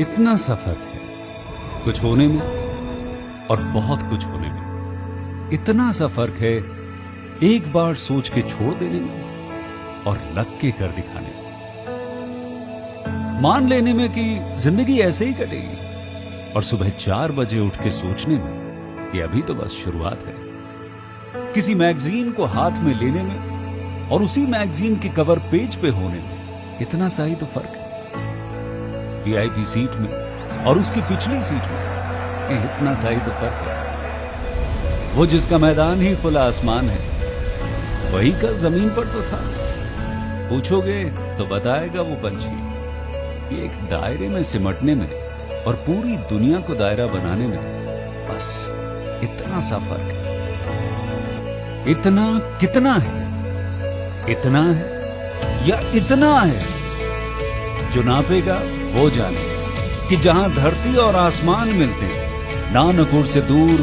इतना सफर है कुछ होने में और बहुत कुछ होने में। इतना सा फर्क है एक बार सोच के छोड़ देने में और लग के कर दिखाने में। मान लेने में कि जिंदगी ऐसे ही कटेगी और सुबह 4 बजे उठ के सोचने में कि अभी तो बस शुरुआत है। किसी मैगजीन को हाथ में लेने में और उसी मैगजीन के कवर पेज पे होने में इतना सा ही तो फर्क है। वीआईपी सीट में और उसकी पिछली सीट में इतना सा ही तो फर्क है। वो जिसका मैदान ही खुला आसमान है वही कल जमीन पर तो था। पूछोगे तो बताएगा वो पंछी कि एक दायरे में सिमटने में और पूरी दुनिया को दायरा बनाने में बस इतना सा फर्क है। इतना कितना है? इतना है या इतना है? जो नापेगा वो जाने कि जहां धरती और आसमान मिलते हैं, नानकुर से दूर,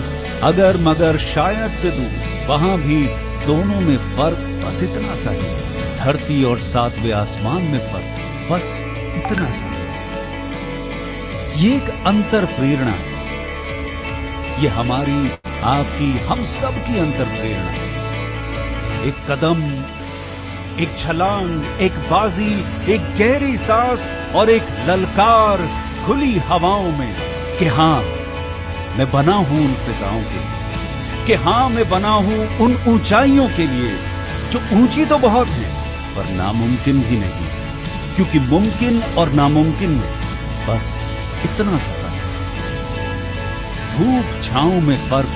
अगर मगर शायद से दूर, वहां भी दोनों में फर्क बस इतना सा है। धरती और 7वें आसमान में फर्क बस इतना सा है। ये एक अंतर प्रेरणा है। ये हमारी, आपकी, हम सब की अंतर प्रेरणा है। एक कदम, एक छलांग, एक बाजी, एक गहरी सांस और एक ललकार खुली हवाओं में कि हाँ मैं बना हूं उन फिजाओं के लिए, कि हाँ मैं बना हूं उन ऊंचाइयों के लिए जो ऊंची तो बहुत है पर नामुमकिन भी नहीं, क्योंकि मुमकिन और नामुमकिन में बस इतना सा फर्क है। धूप छांव में फर्क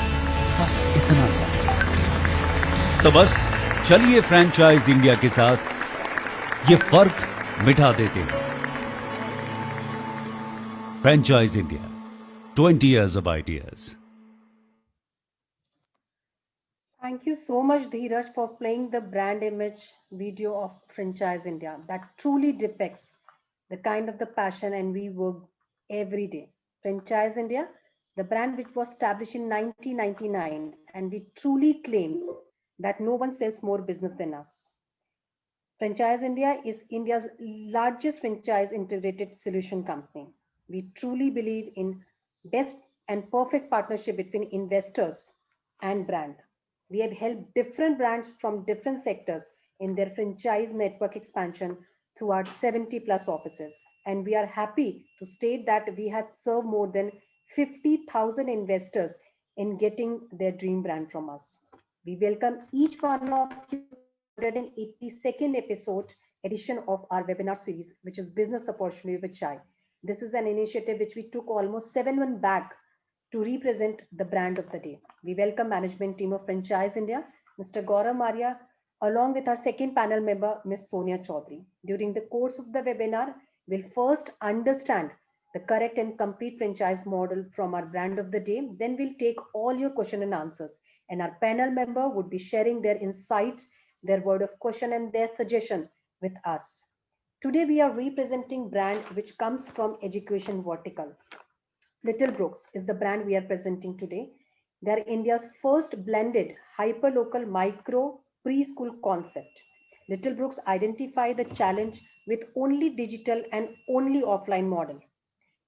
बस इतना सा। तो बस चलिए फ्रेंचाइज इंडिया के साथ ये फर्क मिटा देते हैं। Franchise India, 20 years of ideas. Thank you so much, Dheeraj, for playing the brand image video of Franchise India that truly depicts the kind of the passion and we work every day. Franchise India, the brand which was established in 1999, and we truly claim that no one sells more business than us. Franchise India is India's largest franchise integrated solution company. We truly believe in best and perfect partnership between investors and brand. We have helped different brands from different sectors in their franchise network expansion through our 70 plus offices. And we are happy to state that we have served more than 50,000 investors in getting their dream brand from us. We welcome each one of you to our 182nd episode edition of our webinar series, which is Business Opportunity with Chai. This is an initiative which we took almost 7 months back to represent the brand of the day. We welcome management team of Franchise India, Mr. Gaurav, Marya, along with our second panel member, Ms. Sonya Chowdhry. During the course of the webinar, we'll first understand the correct and complete franchise model from our brand of the day. Then we'll take all your question and answers. And our panel member would be sharing their insights, their word of caution, and their suggestion with us. Today, we are representing brand which comes from education vertical. Little Brookes is the brand we are presenting today. They are India's first blended hyperlocal micro preschool concept. Little Brookes identify the challenge with only digital and only offline model.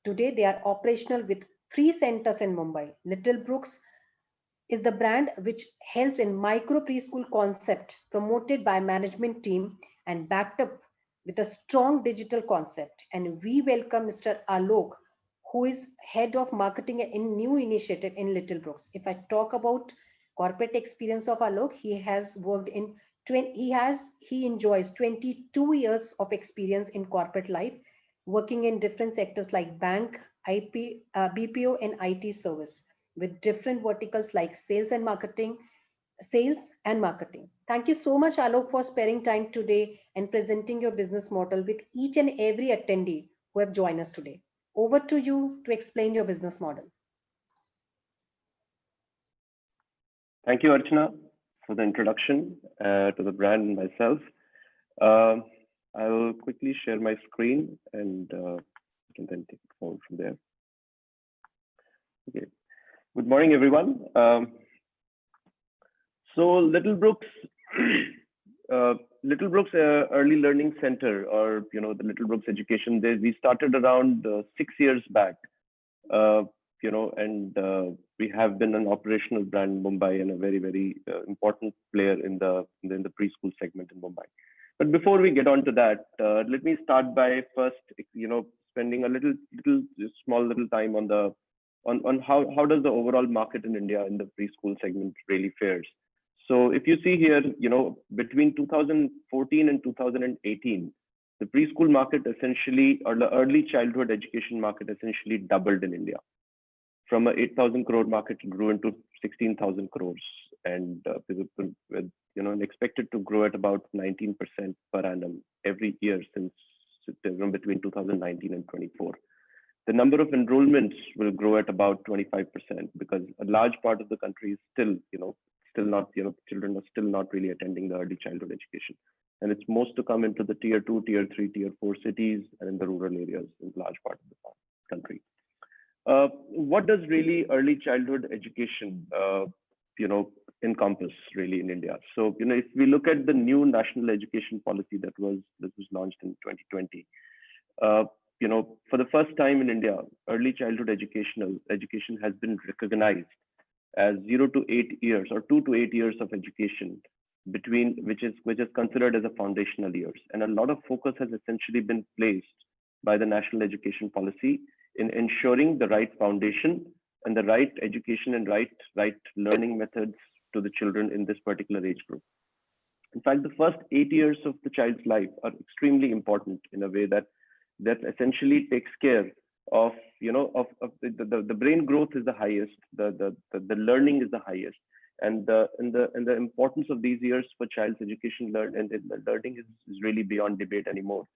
Today, they are operational with 3 centers in Mumbai. Little Brookes is the brand which helps in micro preschool concept promoted by management team and backed up with a strong digital concept. And we welcome Mr. Alok, who is head of marketing in new initiative in Little Brooks. If I talk about corporate experience of Alok, he has worked in he enjoys 22 years of experience in corporate life, working in different sectors like bank, BPO, and IT service with different verticals like sales and marketing. Thank you so much, Alok, for sparing time today and presenting your business model with each and every attendee who have joined us today. Over to you to explain your business model. Thank you, Archana, for the introduction to the brand and myself. I'll quickly share my screen and we can then take it forward from there. Okay. Good morning, everyone. So Little Brookes, Little Brookes Early Learning Center, or the Little Brookes Education, we started around 6 years back. And we have been an operational brand in Mumbai and a very, very important player in the preschool segment in Mumbai. But before we get on to that, let me start by first, spending a small time on how does the overall market in India in the preschool segment really fares. So if you see here, between 2014 and 2018, the preschool market essentially, or the early childhood education market essentially doubled in India. From a 8,000 crore market, it grew into 16,000 crores, and expected to grow at about 19% per annum every year since between 2019 and 24. The number of enrollments will grow at about 25% because a large part of the country is still children are still not really attending the early childhood education. And it's most to come into the tier 2, tier 3, tier 4 cities and in the rural areas in large part of the country. What does really early childhood education, encompass really in India? So, if we look at the new national education policy that was launched in 2020, for the first time in India, early childhood education has been recognized as 0 to 8 years or 2 to 8 years of education, which is considered as a foundational years. And a lot of focus has essentially been placed by the national education policy in ensuring the right foundation and the right education and right learning methods to the children in this particular age group. In fact, the first 8 years of the child's life are extremely important in a way that essentially takes care of the brain growth is the highest, the learning is the highest, and the importance of these years for child's education learning is really beyond debate anymore.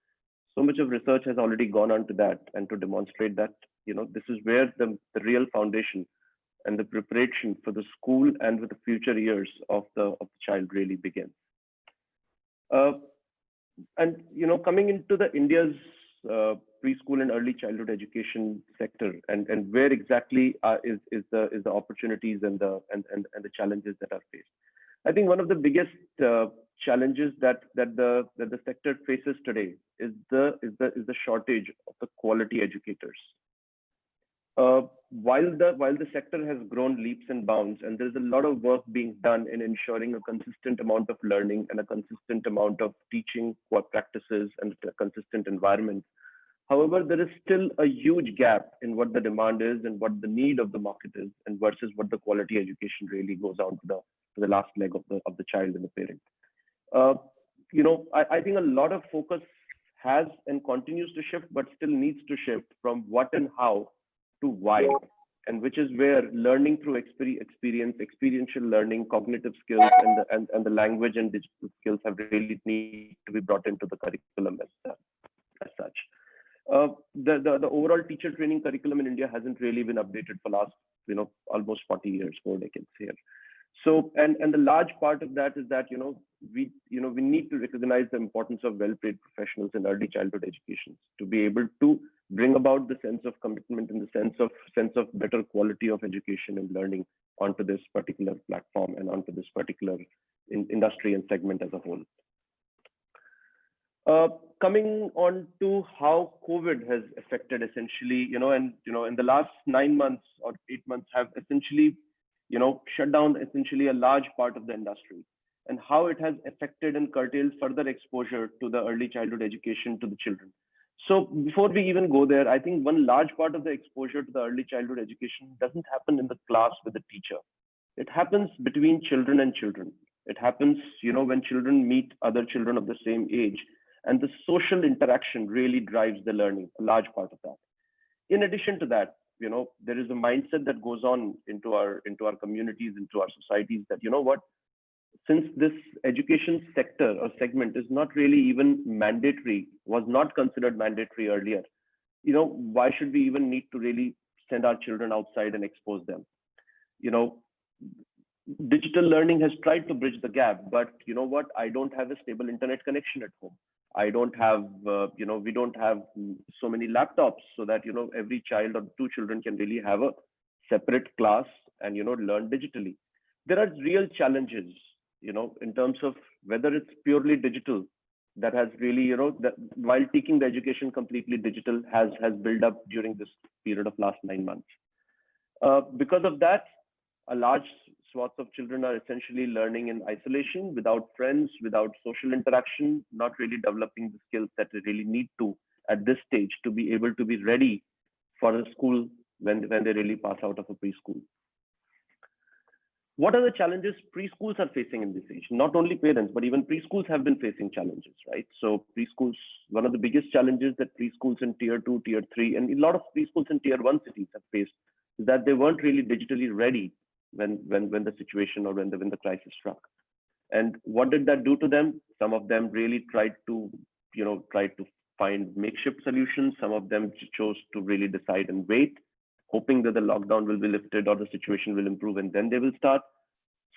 So much of research has already gone on to that and to demonstrate that this is where the real foundation and the preparation for the school and with the future years of the child really begins. And coming into the India's preschool and early childhood education sector, and where exactly is the opportunities and the challenges that are faced. I think one of the biggest challenges that the sector faces today is the shortage of the quality educators. While the sector has grown leaps and bounds, and there's a lot of work being done in ensuring a consistent amount of learning and a consistent amount of teaching practices and a consistent environment. However, there is still a huge gap in what the demand is and what the need of the market is, and versus what the quality education really goes on to the last leg of the child and the parent. I think a lot of focus has and continues to shift, but still needs to shift from what and how to why, and which is where learning through experiential learning, cognitive skills, and the language and digital skills have really need to be brought into the curriculum as such. The overall teacher training curriculum in India hasn't really been updated for last almost 40 years, 4 decades here. So and the large part of that is that we need to recognize the importance of well-paid professionals in early childhood education to be able to bring about the sense of commitment and the sense of better quality of education and learning onto this particular platform and onto this particular industry and segment as a whole. Coming on to how COVID has affected essentially, in the last 9 months or 8 months have essentially, shut down essentially a large part of the industry, and how it has affected and curtailed further exposure to the early childhood education to the children. So before we even go there, I think one large part of the exposure to the early childhood education doesn't happen in the class with the teacher. It happens between children and children. It happens, when children meet other children of the same age, and the social interaction really drives the learning, a large part of that. In addition to that, there is a mindset that goes on into our communities, into our societies that, since this education sector or segment is not really even mandatory, was not considered mandatory earlier, why should we even need to really send our children outside and expose them? Digital learning has tried to bridge the gap, but I don't have a stable internet connection at home. I don't have, we don't have so many laptops so that, every child or 2 children can really have a separate class and, learn digitally. There are real challenges, in terms of whether it's purely digital, that has really, while taking the education completely digital has built up during this period of last 9 months. Because of that, a large swath of children are essentially learning in isolation, without friends, without social interaction, not really developing the skills that they really need to at this stage to be able to be ready for a school when they really pass out of a preschool. What are the challenges preschools are facing in this age? Not only parents, but even preschools have been facing challenges, right? So preschools, one of the biggest challenges that preschools in tier 2, tier 3, and a lot of preschools in tier 1 cities have faced is that they weren't really digitally ready when the situation or when the crisis struck. And what did that do to them? Some of them really tried to find makeshift solutions. Some of them chose to really decide and wait, hoping that the lockdown will be lifted or the situation will improve and then they will start.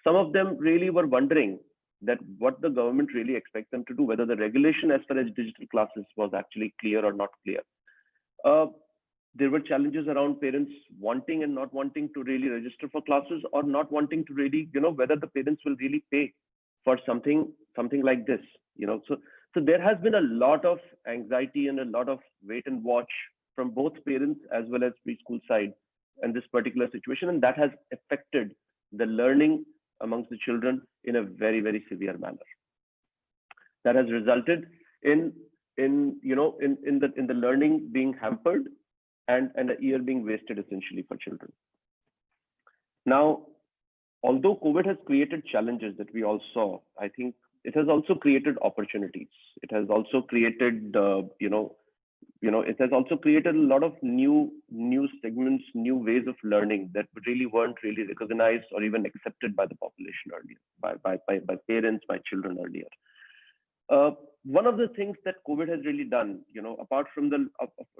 Some of them really were wondering that what the government really expects them to do, whether the regulation as far as digital classes was actually clear or not clear. There were challenges around parents wanting and not wanting to really register for classes, or not wanting to really, whether the parents will really pay for something like this, So there has been a lot of anxiety and a lot of wait and watch from both parents as well as preschool side in this particular situation, and that has affected the learning amongst the children in a very, very severe manner. That has resulted in the learning being hampered and a year being wasted essentially for children. Now, although COVID has created challenges that we all saw, I think it has also created opportunities. It has also created it has also created a lot of new segments, new ways of learning that really weren't really recognized or even accepted by the population earlier, by parents, by children earlier. One of the things that COVID has really done, apart from the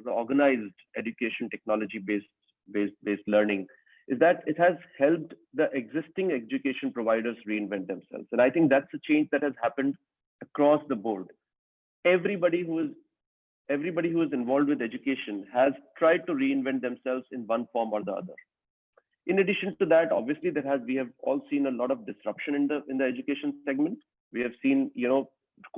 organized education technology-based learning, is that it has helped the existing education providers reinvent themselves. And I think that's a change that has happened across the board. Everybody who is involved with education has tried to reinvent themselves in one form or the other. In addition to that, obviously we have all seen a lot of disruption in the education segment. We have seen,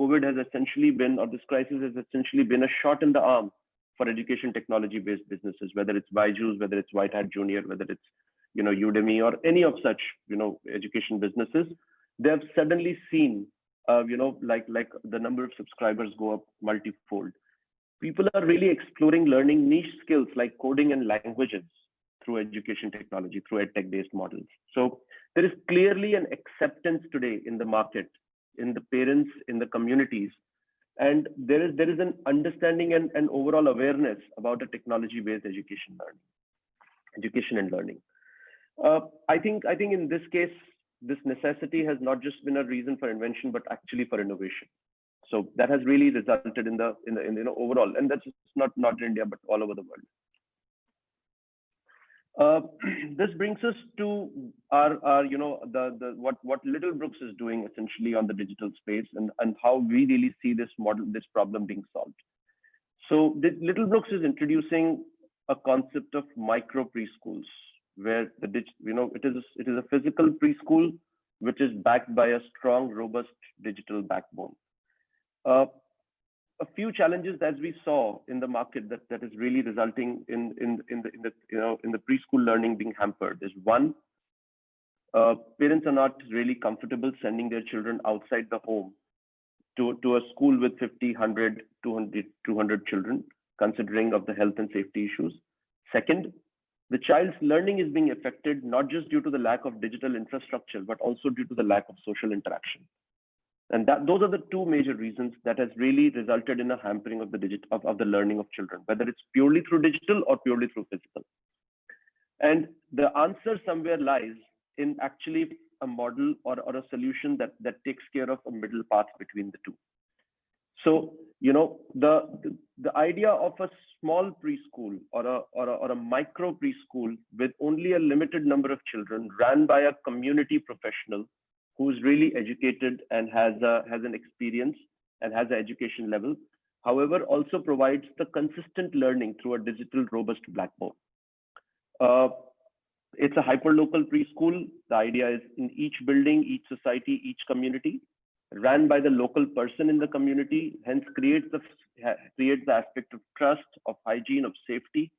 COVID has essentially been, or this crisis has essentially been a shot in the arm for education technology-based businesses, whether it's Byju's, whether it's White Hat Junior, whether it's Udemy or any of such education businesses. They have suddenly seen like the number of subscribers go up multifold. People are really exploring learning niche skills like coding and languages through education technology, through edtech-based models. So there is clearly an acceptance today in the market, in the parents, in the communities, and there is an understanding and overall awareness about a technology-based education and learning. I think in this case, this necessity has not just been a reason for invention, but actually for innovation. So that has really resulted in the overall, and that's not in India, but all over the world. This brings us to our what Little Brookes is doing essentially on the digital space, and how we really see this problem being solved. So Little Brookes is introducing a concept of micro preschools, where it is a physical preschool which is backed by a strong, robust digital backbone. A few challenges as we saw in the market that is really resulting in the preschool learning being hampered is one, parents are not really comfortable sending their children outside the home to a school with 50, 100, 200 children, considering of the health and safety issues. Second, the child's learning is being affected not just due to the lack of digital infrastructure, but also due to the lack of social interaction. And those are the two major reasons that has really resulted in a hampering of the learning of children, whether it's purely through digital or purely through physical. And the answer somewhere lies in actually a model or a solution that takes care of a middle path between the two. So, the idea of a small preschool or a micro preschool with only a limited number of children ran by a community professional who's really educated and has an experience and has an education level, however, also provides the consistent learning through a digital robust backbone. It's a hyperlocal preschool. The idea is in each building, each society, each community, ran by the local person in the community, hence creates the aspect of trust, of hygiene, of safety.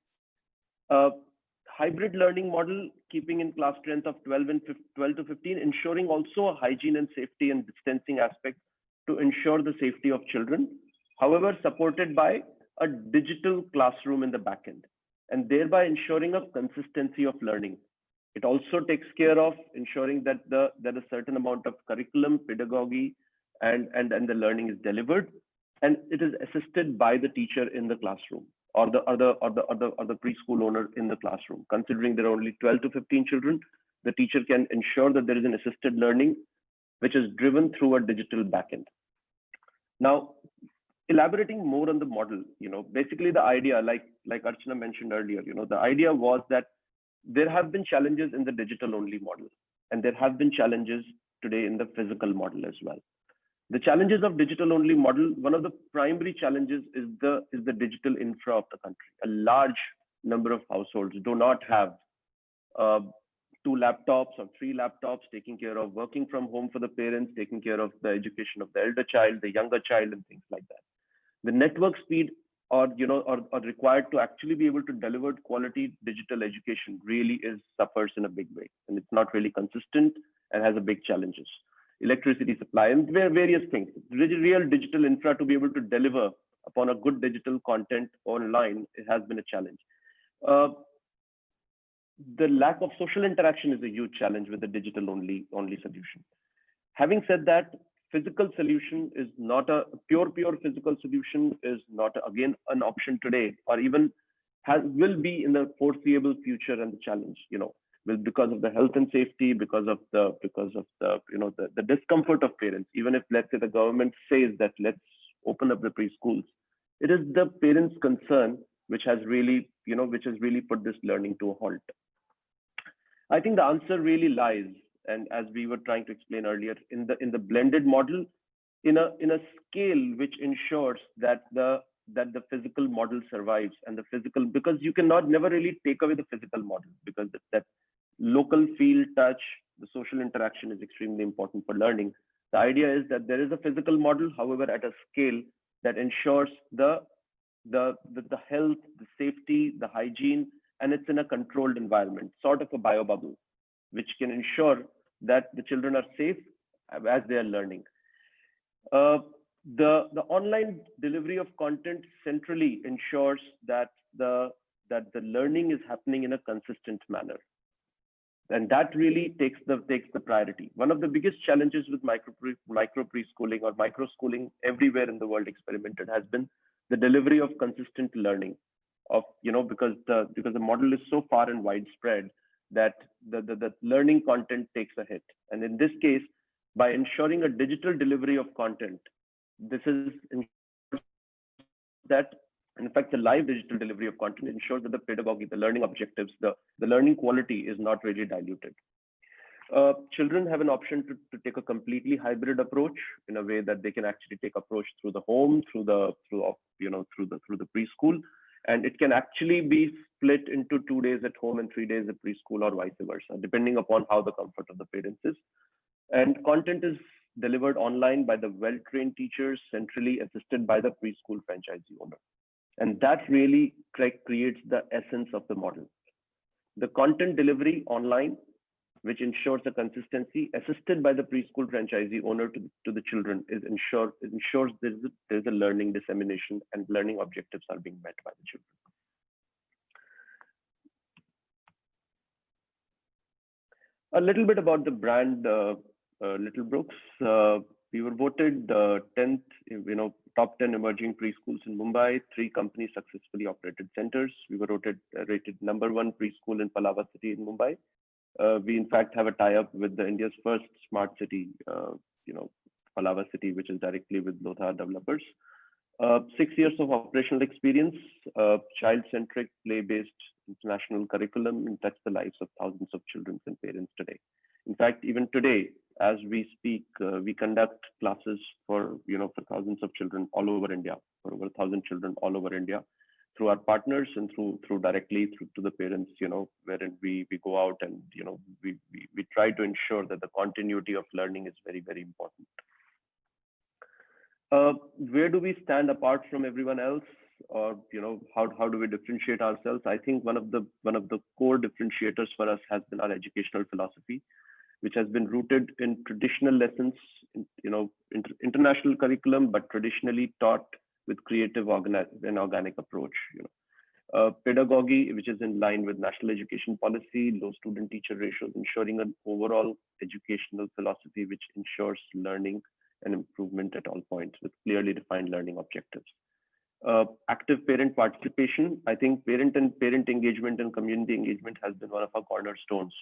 Hybrid learning model, keeping in class strength of 12 to 15, ensuring also a hygiene and safety and distancing aspect to ensure the safety of children. However, supported by a digital classroom in the backend, and thereby ensuring a consistency of learning. It also takes care of ensuring that a certain amount of curriculum, pedagogy, and the learning is delivered, and it is assisted by the teacher in the classroom, or the preschool owner in the classroom. Considering there are only 12 to 15 children, the teacher can ensure that there is an assisted learning which is driven through a digital backend. Now, elaborating more on the model, basically the idea, like Archana mentioned earlier, the idea was that there have been challenges in the digital only model, and there have been challenges today in the physical model as well. The challenges of digital only model, one of the primary challenges is the digital infra of the country. A large number of households do not have 2 laptops or 3 laptops, taking care of working from home for the parents, taking care of the education of the elder child, the younger child, and things like that. The network speed are required to actually be able to deliver quality digital education really suffers in a big way, and it's not really consistent and has a big challenges. Electricity supply and various things. Real digital infra to be able to deliver upon a good digital content online, it has been a challenge. The lack of social interaction is a huge challenge with the digital only solution. Having said that, physical solution is not a pure physical solution, is not again an option today, or even will be in the foreseeable future, and the challenge, because of the health and safety, because of the discomfort of parents. Even if, let's say, the government says that let's open up the preschools, it is the parents' concern which has really put this learning to a halt. I think the answer really lies, and as we were trying to explain earlier, in the blended model, in a scale which ensures that the physical model survives, and the physical, because you cannot never really take away the physical model, because that local feel, touch, the social interaction is extremely important for learning. The idea is that there is a physical model, however, at a scale that ensures the health, the safety, the hygiene, and it's in a controlled environment, sort of a bio bubble, which can ensure that the children are safe as they are learning. The online delivery of content centrally ensures that the learning is happening in a consistent manner, and that really takes the priority. One of the biggest challenges with micro preschooling or micro schooling everywhere in the world experimented has been the delivery of consistent learning, because the model is so far and widespread that the learning content takes a hit. And in this case, by ensuring a digital delivery of content, this is that, in fact, the live digital delivery of content ensures that the pedagogy, the learning objectives, the learning quality is not really diluted. Children have an option to take a completely hybrid approach, in a way that they can actually take approach through the home, through the preschool, and it can actually be split into 2 days at home and 3 days at preschool, or vice versa, depending upon how the comfort of the parents is. And content is delivered online by the well-trained teachers, centrally assisted by the preschool franchisee owner. And that really creates the essence of the model. The content delivery online, which ensures the consistency, assisted by the preschool franchisee owner to the children, ensures there's a learning dissemination and learning objectives are being met by the children. A little bit about the brand Little Brookes. We were voted 10th, top 10 emerging preschools in Mumbai, 3 company successfully operated centers. We were rated #1 preschool in Palava city in Mumbai. We in fact have a tie-up with the India's first smart city, Palava city, which is directly with Lodha developers. 6 years of operational experience, child-centric, play-based international curriculum, and touch the lives of thousands of children and parents today. In fact, even today, as we speak, we conduct classes for thousands of children all over India, for over 1,000 children all over India, through our partners and through directly to the parents, wherein we go out and we try to ensure that the continuity of learning is very, very important. Where do we stand apart from everyone else, or how do we differentiate ourselves? I think one of the core differentiators for us has been our educational philosophy, which has been rooted in traditional lessons, international curriculum, but traditionally taught with creative and organic approach. Pedagogy, which is in line with national education policy, low student-teacher ratios, ensuring an overall educational philosophy which ensures learning and improvement at all points with clearly defined learning objectives. Active parent participation. I think parent engagement and community engagement has been one of our cornerstones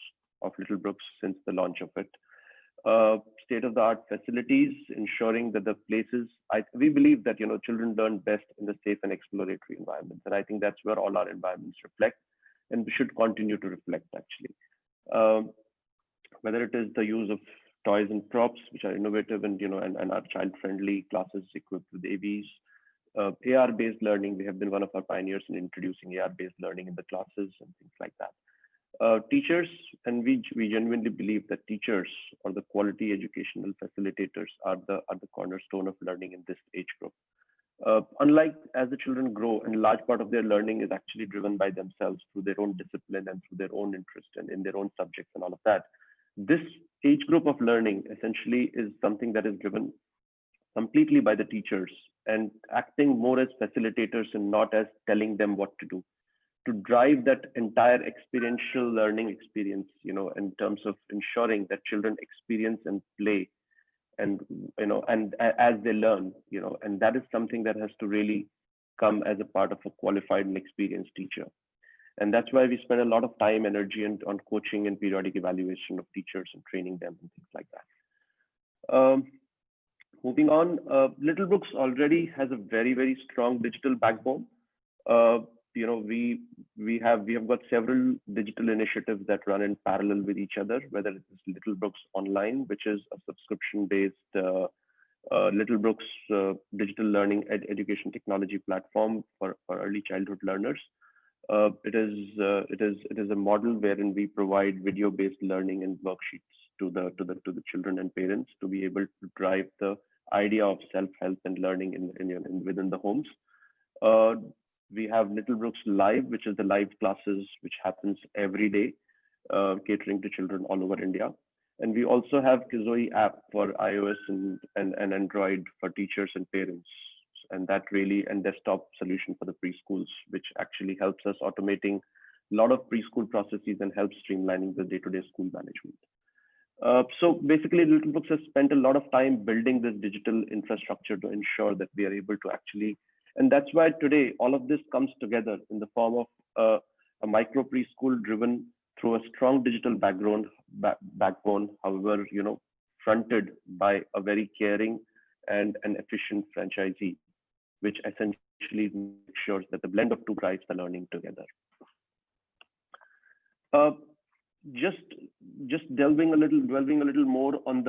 of Little Brookes since the launch of it. State-of-the-art facilities, ensuring that the places, we believe that children learn best in the safe and exploratory environments, and I think that's where all our environments reflect, and we should continue to reflect actually. Whether it is the use of toys and props, which are innovative and are child-friendly, classes equipped with AVs, AR-based learning. We have been one of our pioneers in introducing AR-based learning in the classes and things like that. Teachers, and we genuinely believe that teachers or the quality educational facilitators are the cornerstone of learning in this age group. Unlike as the children grow, and a large part of their learning is actually driven by themselves through their own discipline and through their own interest and in their own subjects and all of that. This age group of learning essentially is something that is driven completely by the teachers and acting more as facilitators and not as telling them what to do, to drive that entire experiential learning experience, in terms of ensuring that children experience and play and as they learn, and that is something that has to really come as a part of a qualified and experienced teacher. And that's why we spend a lot of time, energy on coaching and periodic evaluation of teachers and training them and things like that. Moving on, Little Brookes already has a very, very strong digital backbone. We have got several digital initiatives that run in parallel with each other, whether it is Little Brookes Online, which is a subscription-based Little Brookes digital learning education technology platform for early childhood learners. It is a model wherein we provide video-based learning and worksheets to the children and parents to be able to drive the idea of self-help and learning within the homes. We have Little Brookes Live, which is the live classes which happens every day, catering to children all over India. And we also have Kizoi app for iOS and Android for teachers and parents. And that really, and desktop solution for the preschools, which actually helps us automating a lot of preschool processes and helps streamlining the day-to-day school management. So basically, Little Brookes has spent a lot of time building this digital infrastructure to ensure that we are able to actually, and that's why today all of this comes together in the form of a micro preschool driven through a strong digital backbone, however, fronted by a very caring and an efficient franchisee, which essentially ensures that the blend of two drives the learning together. Just delving a little more on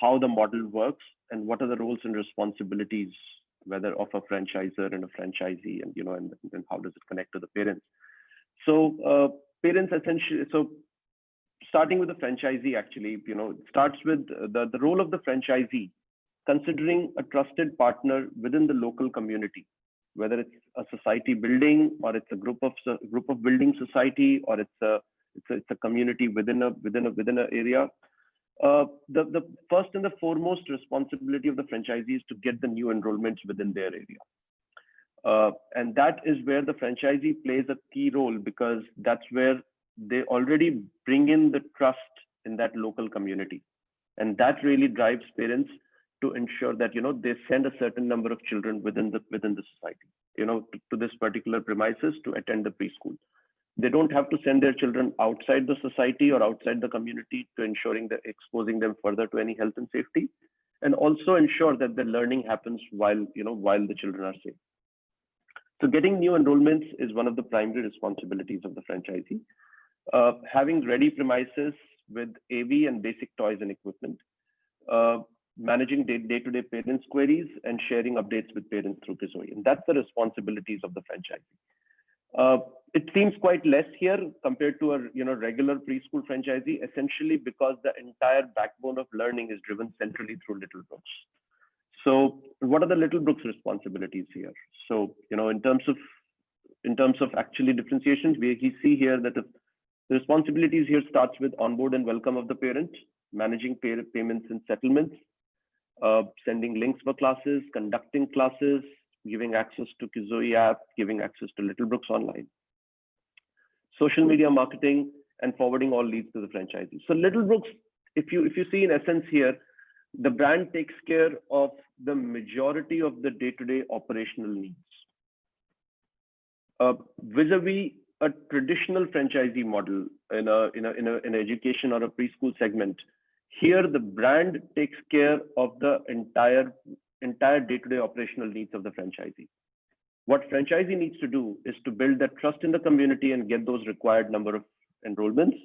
how the model works and what are the roles and responsibilities, whether of a franchisor and a franchisee, and how does it connect to the parents. So parents essentially, so starting with the franchisee, actually, it starts with the role of the franchisee, considering a trusted partner within the local community, whether it's a society building or it's a group of building society, or it's a community within a area. The first and the foremost responsibility of the franchisee is to get the new enrollments within their area. And that is where the franchisee plays a key role, because that's where they already bring in the trust in that local community. And that really drives parents to ensure that, they send a certain number of children within the society, to this particular premises to attend the preschool. They don't have to send their children outside the society or outside the community to ensuring that exposing them further to any health and safety, and also ensure that the learning happens while the children are safe. So getting new enrollments is one of the primary responsibilities of the franchisee. Having ready premises with AV and basic toys and equipment, managing day-to-day parents' queries, and sharing updates with parents through Kizoi. And that's the responsibilities of the franchisee. It seems quite less here compared to a regular preschool franchisee, essentially because the entire backbone of learning is driven centrally through Little Brookes. So what are the Little Brookes responsibilities here? So, in terms of actually differentiations, we see here that the responsibilities here starts with onboard and welcome of the parent, managing payments and settlements, sending links for classes, conducting classes, giving access to Kizoi app, giving access to Little Brookes online, social media marketing, and forwarding all leads to the franchisee. So Little Brookes, if you see in essence here, the brand takes care of the majority of the day-to-day operational needs. Vis-a-vis a traditional franchisee model in an education or a preschool segment, here the brand takes care of the entire day-to-day operational needs of the franchisee. What franchisee needs to do is to build that trust in the community and get those required number of enrollments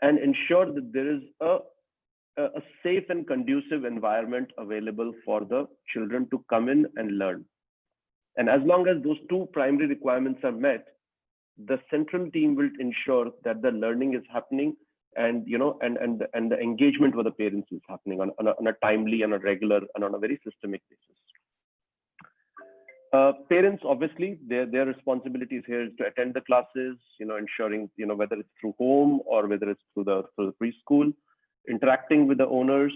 and ensure that there is a safe and conducive environment available for the children to come in and learn. And as long as those two primary requirements are met, the central team will ensure that the learning is happening and the engagement with the parents is happening on a timely and a regular and on a very systemic basis. Parents, obviously, their responsibilities here is to attend the classes, ensuring, whether it's through home or whether it's through the preschool, interacting with the owners,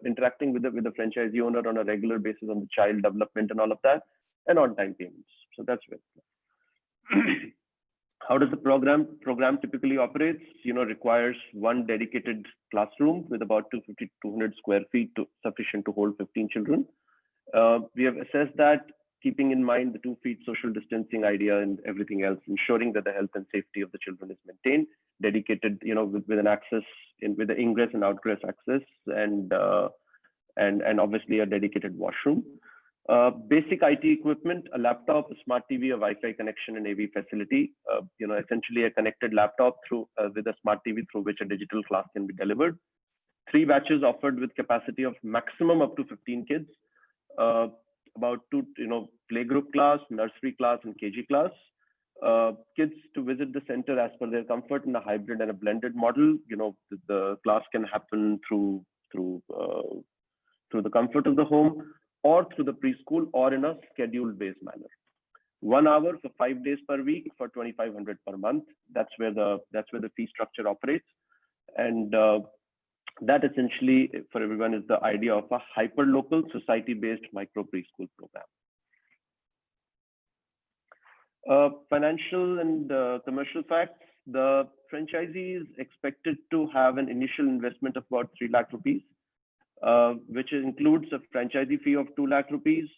interacting with the franchisee owner on a regular basis on the child development and all of that, and on-time payments. So that's it. How does the program typically operates? Requires one dedicated classroom with about 250 to 200 square feet sufficient to hold 15 children. We have assessed that, keeping in mind the 2 feet social distancing idea and everything else, ensuring that the health and safety of the children is maintained, dedicated, with an access with the ingress and outgress access, and obviously a dedicated washroom. Basic IT equipment, a laptop, a smart TV, a Wi-Fi connection, and AV facility. Essentially a connected laptop with a smart TV through which a digital class can be delivered. 3 batches offered with capacity of maximum up to 15 kids. About 2, playgroup class, nursery class, and KG class. Kids to visit the center as per their comfort in a hybrid and a blended model. The class can happen through the comfort of the home, or through the preschool, or in a scheduled based manner. 1 hour for 5 days per week for 2,500 per month. That's where the fee structure operates. And that essentially for everyone is the idea of a hyper-local society-based micro preschool program. Financial and commercial facts. The franchisee is expected to have an initial investment of about 3 lakh rupees. Which includes a franchisee fee of 2 lakh rupees,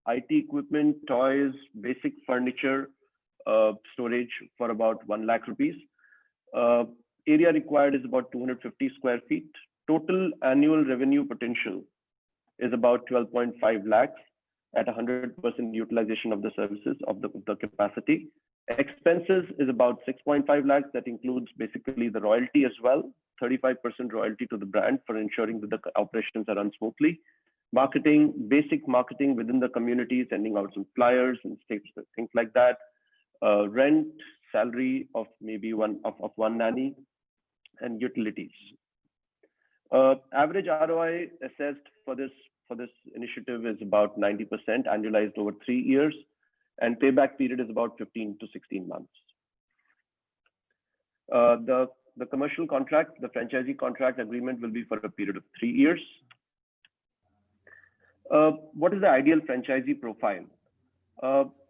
IT equipment, toys, basic furniture, storage for about 1 lakh rupees. Area required is about 250 square feet. Total annual revenue potential is about 12.5 lakhs at 100% utilization of the services of the capacity. Expenses is about 6.5 lakhs. That includes basically the royalty as well, 35% royalty to the brand for ensuring that the operations are run smoothly. Marketing, basic marketing within the community, sending out some flyers and things like that. Rent, salary of maybe one nanny, and utilities. Average ROI assessed for this initiative is about 90% annualized over 3 years, and payback period is about 15 to 16 months. The commercial contract, the franchisee contract agreement will be for a period of 3 years. What is the ideal franchisee profile?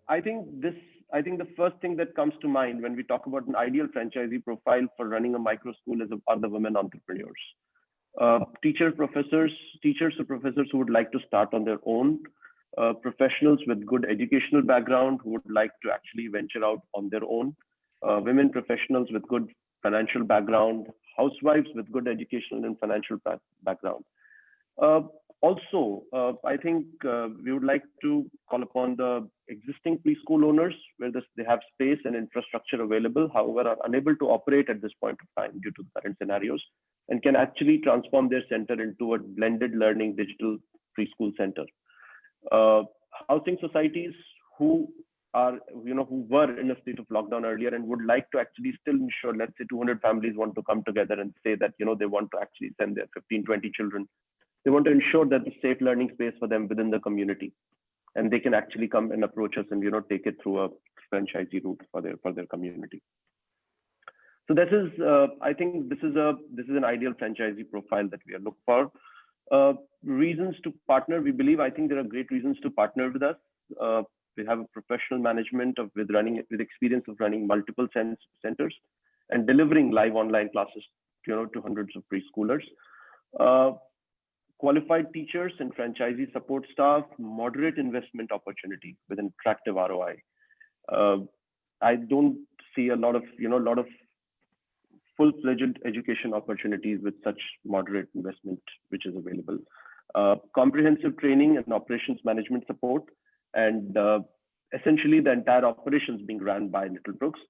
I think the first thing that comes to mind when we talk about an ideal franchisee profile for running a micro school are the women entrepreneurs. Teachers or professors who would like to start on their own, professionals with good educational background who would like to actually venture out on their own, women professionals with good financial background, housewives with good educational and financial background. Also, I think we would like to call upon the existing preschool owners where they have space and infrastructure available, however, are unable to operate at this point of time due to the current scenarios, and can actually transform their center into a blended learning digital preschool center. Housing societies who were in a state of lockdown earlier and would like to actually still ensure, let's say 200 families want to come together and say that, they want to actually send their 15, 20 children They want to ensure that the safe learning space for them within the community, and they can actually come and approach us and take it through a franchisee route for their community. So this is, I think this is an ideal franchisee profile that we are looking for. Reasons to partner, we believe, I think there are great reasons to partner with us. We have a professional management with experience of running multiple centers and delivering live online classes, to hundreds of preschoolers. Qualified teachers and franchisee support staff, moderate investment opportunity with an attractive ROI. I don't see a lot of full-fledged education opportunities with such moderate investment, which is available. Comprehensive training and operations management support, and essentially the entire operations being run by Little Brookes.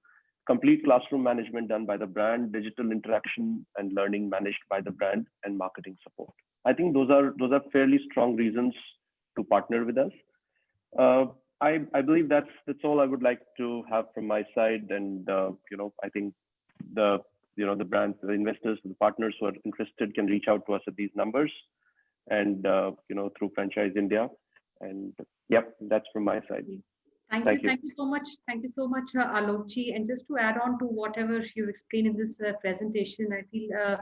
Complete classroom management done by the brand, digital interaction and learning managed by the brand, and marketing support. I think those are fairly strong reasons to partner with us. I believe that's all I would like to have from my side, and I think the brands, the investors, the partners who are interested can reach out to us at these numbers, and through Franchiseindia, and yep, that's from my side. Thank you so much. Thank you so much, Alokji. And just to add on to whatever you explained in this presentation, I feel a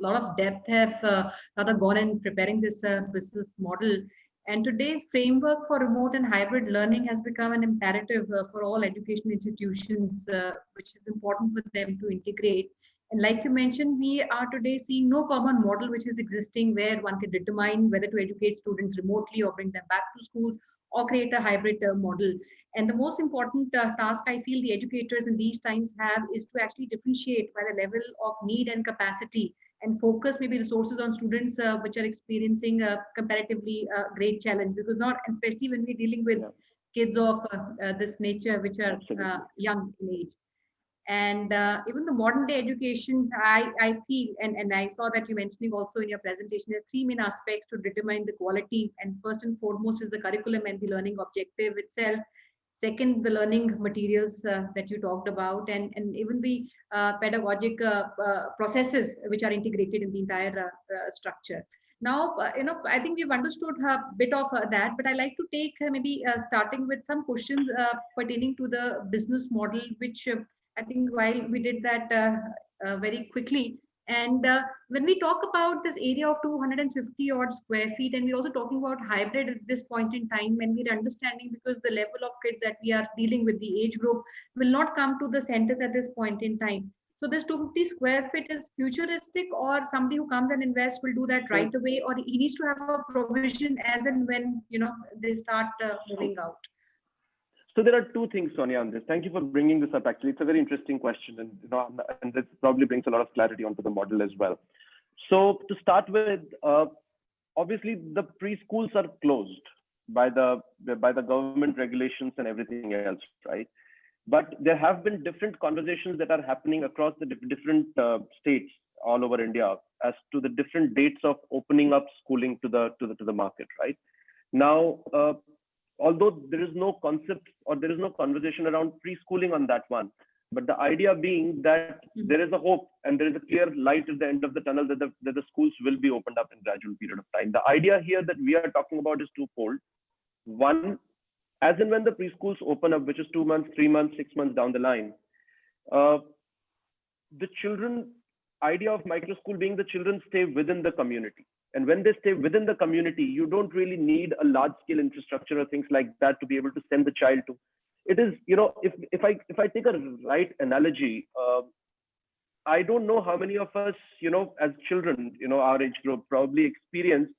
lot of depth have gone in preparing this business model. And today, framework for remote and hybrid learning has become an imperative for all education institutions, which is important for them to integrate. And like you mentioned, we are today seeing no common model which is existing where one can determine whether to educate students remotely or bring them back to schools, or create a hybrid model. And the most important task I feel the educators in these times have is to actually differentiate by the level of need and capacity, and focus maybe resources on students which are experiencing a comparatively great challenge, because not, especially when we're dealing with kids of this nature, which are young in age. And even the modern day education, I feel, and I saw that you mentioning also in your presentation, there's three main aspects to determine the quality. And first and foremost is the curriculum and the learning objective itself. Second, the learning materials that you talked about, and even the pedagogic processes which are integrated in the entire structure. Now, I think we've understood a bit of that, but I like to take maybe starting with some questions pertaining to the business model, which I think while we did that very quickly. And when we talk about this area of 250 odd square feet, and we're also talking about hybrid at this point in time, and we're understanding because the level of kids that we are dealing with, the age group, will not come to the centers at this point in time. So this 250 square feet is futuristic, or somebody who comes and invests will do that right away, or he needs to have a provision as and when they start moving out. So there are two things, Sonya, on this. Thank you for bringing this up. Actually, it's a very interesting question, and this probably brings a lot of clarity onto the model as well. So to start with, obviously the preschools are closed by the government regulations and everything else, right? But there have been different conversations that are happening across the different states all over India as to the different dates of opening up schooling to the market, right? Now, although there is no concept or there is no conversation around preschooling on that one, but the idea being that there is a hope and there is a clear light at the end of the tunnel that the schools will be opened up in a gradual period of time. The idea here that we are talking about is twofold. One, as and when the preschools open up, which is 2 months, 3 months, 6 months down the line, the children, idea of micro school being the children stay within the community. And when they stay within the community, you don't really need a large scale infrastructure or things like that to be able to send the child to. It is, if I take a right analogy, I don't know how many of us, as children, our age group probably experienced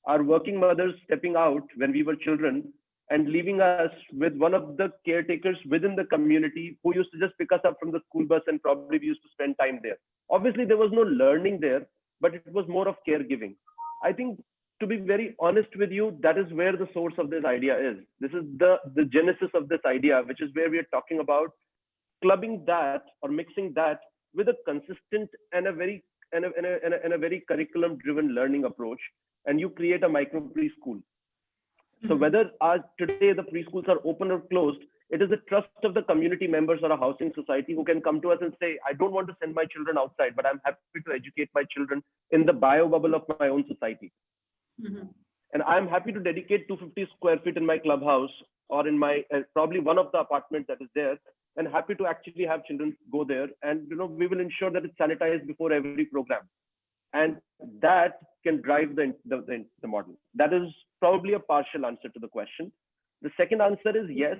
our working mothers stepping out when we were children and leaving us with one of the caretakers within the community who used to just pick us up from the school bus, and probably we used to spend time there. Obviously, there was no learning there, but it was more of caregiving. I think, to be very honest with you, that is where the source of this idea is. This is the genesis of this idea, which is where we are talking about clubbing that or mixing that with a consistent and a very curriculum-driven learning approach, and you create a micro preschool. So whether today the preschools are open or closed, it is the trust of the community members or a housing society who can come to us and say, I don't want to send my children outside, but I'm happy to educate my children in the bio bubble of my own society. Mhm. And I'm happy to dedicate 250 square feet in my clubhouse or in my probably one of the apartments that is there, and happy to actually have children go there. And we will ensure that it's sanitized before every program, and that can drive the model. That is probably a partial answer to the question. The second answer is yes,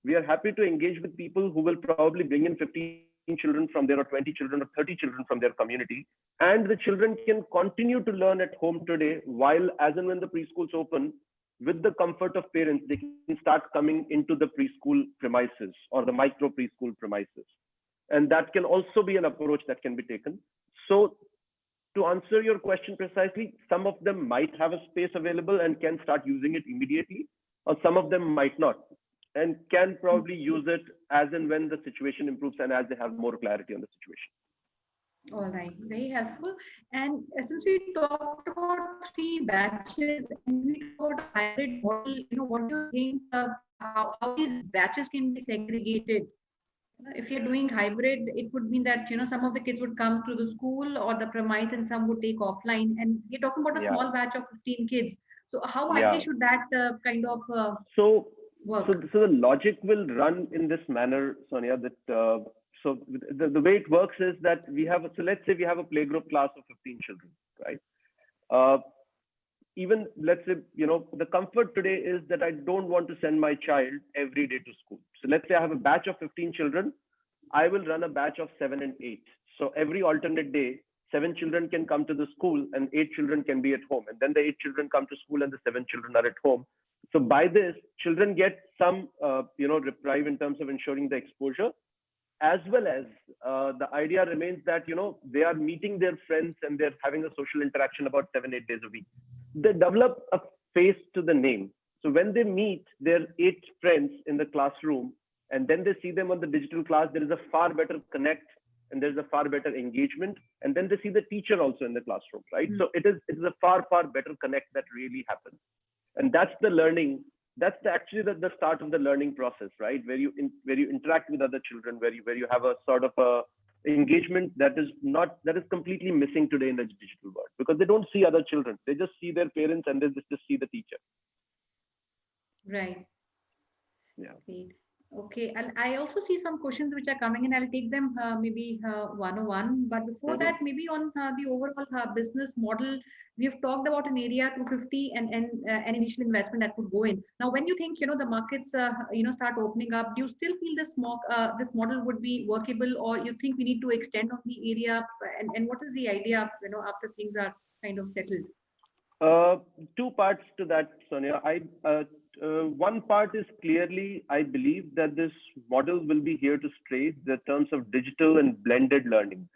we are happy to engage with people who will probably bring in 15 children from there, or 20 children, or 30 children from their community. And the children can continue to learn at home today, while as and when the preschools open, with the comfort of parents, they can start coming into the preschool premises or the micro preschool premises. And that can also be an approach that can be taken. So to answer your question precisely, some of them might have a space available and can start using it immediately, or some of them might not, and can probably use it as and when the situation improves and as they have more clarity on the situation. All right, very helpful. And since we talked about three batches and we talked about a hybrid model, what do you think how these batches can be segregated? If you're doing hybrid, it would mean that some of the kids would come to the school or the premise and some would take offline. And we're talking about a Yeah. small batch of 15 kids. So how Yeah. likely should that kind of So work? So the logic will run in this manner, Sonya, that so the way it works is that we have, so let's say we have a playgroup class of 15 children, right? Even let's say, the comfort today is that I don't want to send my child every day to school. So let's say I have a batch of 15 children. I will run a batch of 7 and 8. So every alternate day, 7 children can come to the school and 8 children can be at home. And then the 8 children come to school and the 7 children are at home. So by this, children get some, reprieve in terms of ensuring the exposure, as well as the idea remains that, they are meeting their friends and they're having a social interaction about 7-8 days a week. They develop a face to the name. So when they meet their 8 friends in the classroom and then they see them on the digital class, there is a far better connect and there's a far better engagement. And then they see the teacher also in the classroom, right? Mm-hmm. So it is a far better connect that really happens. And that's the learning. That's actually the start of the learning process, right? Where you interact with other children, where you have a sort of a engagement that is completely missing today in the digital world, because they don't see other children. They just see their parents and they just see the teacher. Right. Yeah. Great. Okay, and I also see some questions which are coming in. I'll take them maybe one-on-one. But before that, maybe on the overall business model, we've talked about an area 250 and an initial investment that would go in. Now, when you think the markets start opening up, do you still feel this model would be workable, or you think we need to extend on the area? And what is the idea after things are kind of settled? Two parts to that, Sonia. One part is clearly, I believe that this model will be here to stay in terms of digital and blended learning.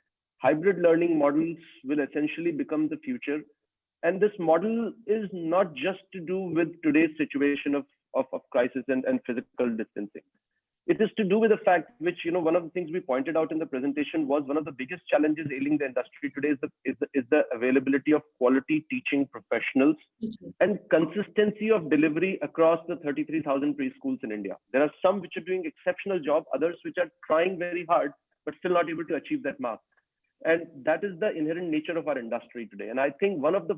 Hybrid learning models will essentially become the future. And this model is not just to do with today's situation of crisis and physical distancing. It is to do with the fact which, one of the things we pointed out in the presentation was one of the biggest challenges ailing the industry today is the availability of quality teaching professionals and consistency of delivery across the 33,000 preschools in India. There are some which are doing exceptional job, others which are trying very hard, but still not able to achieve that mark. And that is the inherent nature of our industry today. And I think one of the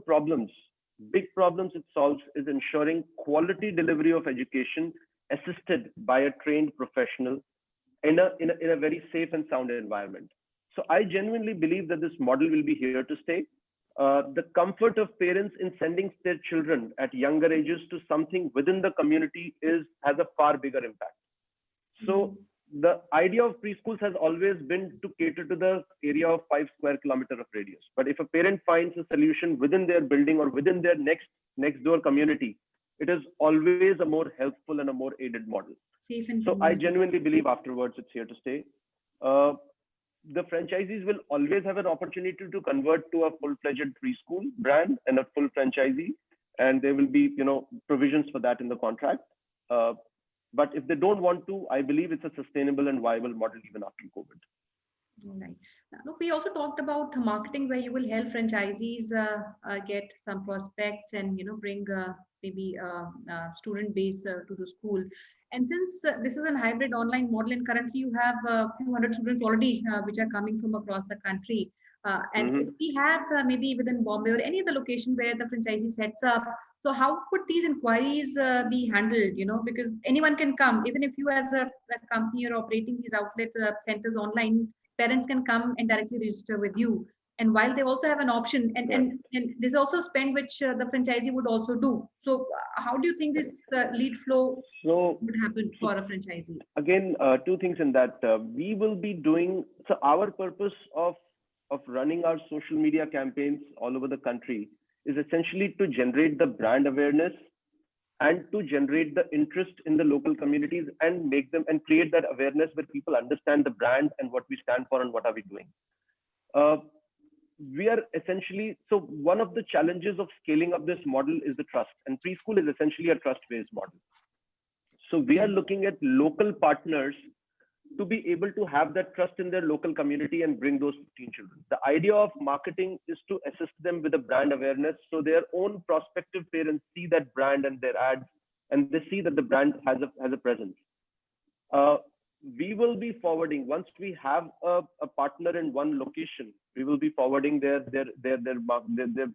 big problems it solves is ensuring quality delivery of education assisted by a trained professional in a very safe and sound environment. So I genuinely believe that this model will be here to stay. The comfort of parents in sending their children at younger ages to something within the community has a far bigger impact. So the idea of preschools has always been to cater to the area of 5 square kilometers of radius. But if a parent finds a solution within their building or within their next door community, it is always a more helpful and a more aided model. So I genuinely believe afterwards it's here to stay. The franchisees will always have an opportunity to convert to a full-fledged preschool brand and a full franchisee, and there will be provisions for that in the contract. But if they don't want to, I believe it's a sustainable and viable model even after COVID. Right. Look, we also talked about marketing, where you will help franchisees get some prospects and bring maybe student base to the school. And since this is a hybrid online model, and currently you have a few hundred students already which are coming from across the country. And if we have maybe within Bombay or any other location where the franchisee sets up, so how could these inquiries be handled? Because anyone can come, even if you as a company are operating these outlets, centers online, parents can come and directly register with you. And while they also have an option, and there's also spend which the franchisee would also do. So how do you think this lead flow would happen for a franchisee? Again, two things in that. We will be doing, so our purpose of running our social media campaigns all over the country is essentially to generate the brand awareness and to generate the interest in the local communities and make them and create that awareness where people understand the brand and what we stand for and what are we doing. We are essentially, so one of the challenges of scaling up this model is the trust, and preschool is essentially a trust-based model. So we are looking at local partners to be able to have that trust in their local community and bring those 15 children. The idea of marketing is to assist them with the brand awareness, so their own prospective parents see that brand and their ads, and they see that the brand has a presence. We will be forwarding, once we have a partner in one location, we will be forwarding their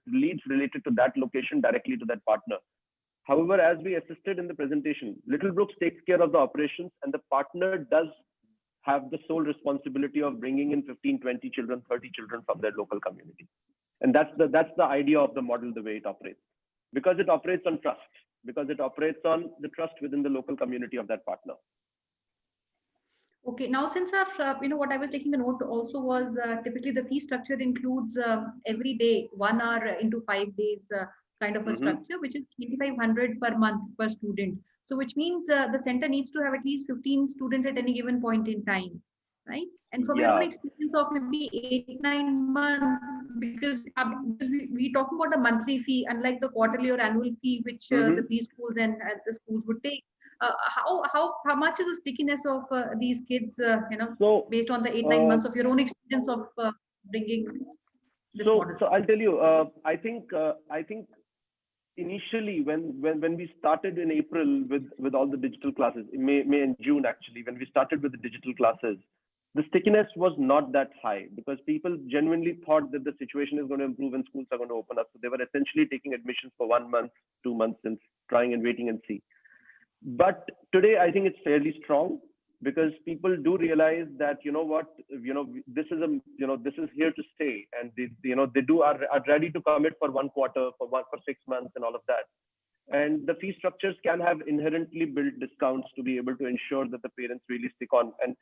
leads related to that location directly to that partner. However, as we assisted in the presentation, Little Brookes takes care of the operations, and the partner does have the sole responsibility of bringing in 15, 20 children, 30 children from their local community. And that's the idea of the model, the way it operates, because it operates on trust, because it operates on the trust within the local community of that partner. Okay, now since our, what I was taking a note also was typically the fee structure includes every day, 1 hour into 5 days kind of a structure, which is 2,500 per month per student. So which means the center needs to have at least 15 students at any given point in time, right? And from your own experience of maybe 8-9 months, because we talk about a monthly fee, unlike the quarterly or annual fee, which the preschools and the schools would take. How much is the stickiness of these kids, so, based on the 8-9 months of your own experience of bringing this model? So I'll tell you, I think initially when we started in April with all the digital classes, in May and June actually, when we started with the digital classes, the stickiness was not that high because people genuinely thought that the situation is going to improve and schools are going to open up. So they were essentially taking admissions for 1 month, 2 months, and trying and waiting and see. But today, I think it's fairly strong because people do realize that, this is here to stay, and they are ready to commit for 1 quarter, for 6 months, and all of that. And the fee structures can have inherently built discounts to be able to ensure that the parents really stick on. And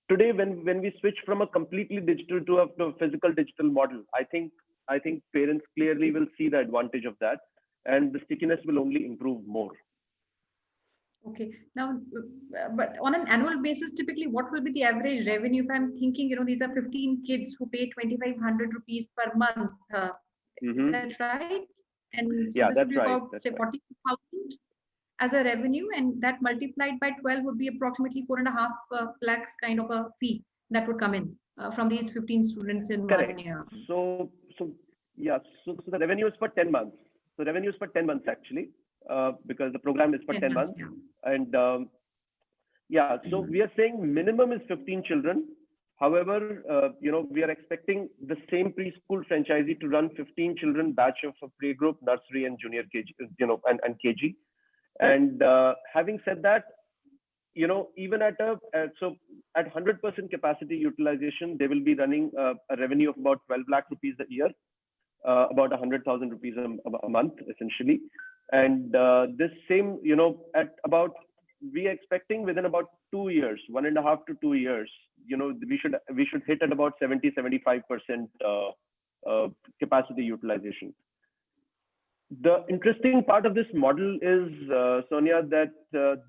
today, when we switch from a completely digital to a physical digital model, I think parents clearly will see the advantage of that, and the stickiness will only improve more. Okay. Now, but on an annual basis, typically, what will be the average revenue? If I'm thinking, these are 15 kids who pay 2,500 rupees per month. Is that right? And so yeah, this that's would be right. about, say, 40,000 as a revenue, and that multiplied by 12 would be approximately 4.5 lakhs kind of a fee that would come in from these 15 students in 1 year. So the revenue is for 10 months. So revenue is for 10 months actually. Because the program is for 10 months. Yeah. And so we are saying minimum is 15 children. However, we are expecting the same preschool franchisee to run 15 children batch of a playgroup, nursery and junior KG, and KG. And having said that, even at 100% capacity utilization, they will be running a revenue of about 12 lakh rupees a year, about 100,000 rupees a month, essentially. And this same, we are expecting within about 2 years, 1.5 to 2 years, we should hit at about 70-75% capacity utilization. The interesting part of this model is, Sonya, that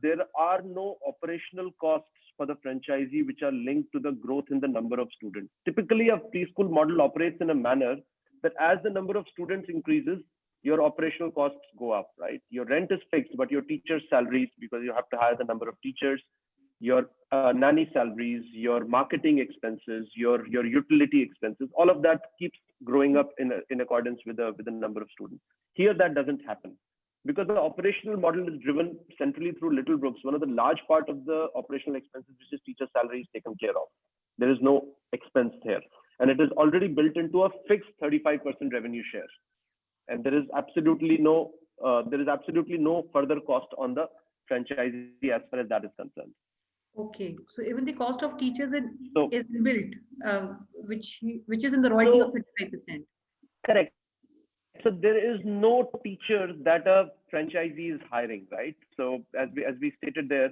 there are no operational costs for the franchisee which are linked to the growth in the number of students. Typically, a preschool model operates in a manner that as the number of students increases, your operational costs go up, right? Your rent is fixed, but your teacher's salaries, because you have to hire the number of teachers, your nanny salaries, your marketing expenses, your utility expenses, all of that keeps growing up in accordance with the number of students. Here, that doesn't happen because the operational model is driven centrally through Little Brookes, one of the large part of the operational expenses, which is teacher salary, is taken care of. There is no expense here. And it is already built into a fixed 35% revenue share. And there is absolutely no further cost on the franchisee as far as that is concerned. Okay, so even the cost of teachers is So, built, which is in the royalty of 35%. correct. So there is no teacher that a franchisee is hiring, right? So as we stated there,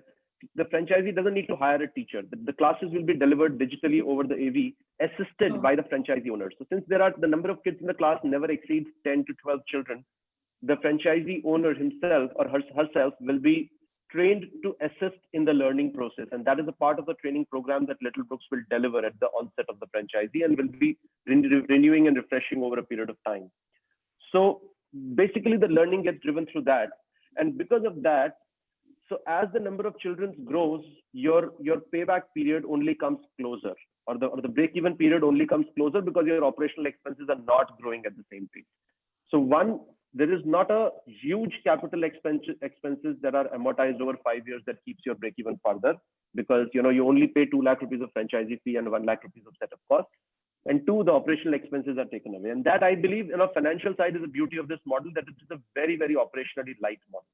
the franchisee doesn't need to hire a teacher. The classes will be delivered digitally over the AV, assisted by the franchisee owner. So since the number of kids in the class never exceeds 10 to 12 children, the franchisee owner himself or herself will be trained to assist in the learning process. And that is a part of the training program that Little Brookes will deliver at the onset of the franchisee and will be renewing and refreshing over a period of time. So basically the learning gets driven through that. And because of that, so as the number of children grows, your payback period only comes closer, or the break-even period only comes closer because your operational expenses are not growing at the same pace. So one, there is not a huge capital expenses that are amortized over 5 years that keeps your break-even further, because you only pay 2 lakh rupees of franchisee fee and 1 lakh rupees of setup cost. And two, the operational expenses are taken away. And that, I believe, financial side is the beauty of this model, that it is a very, very operationally light model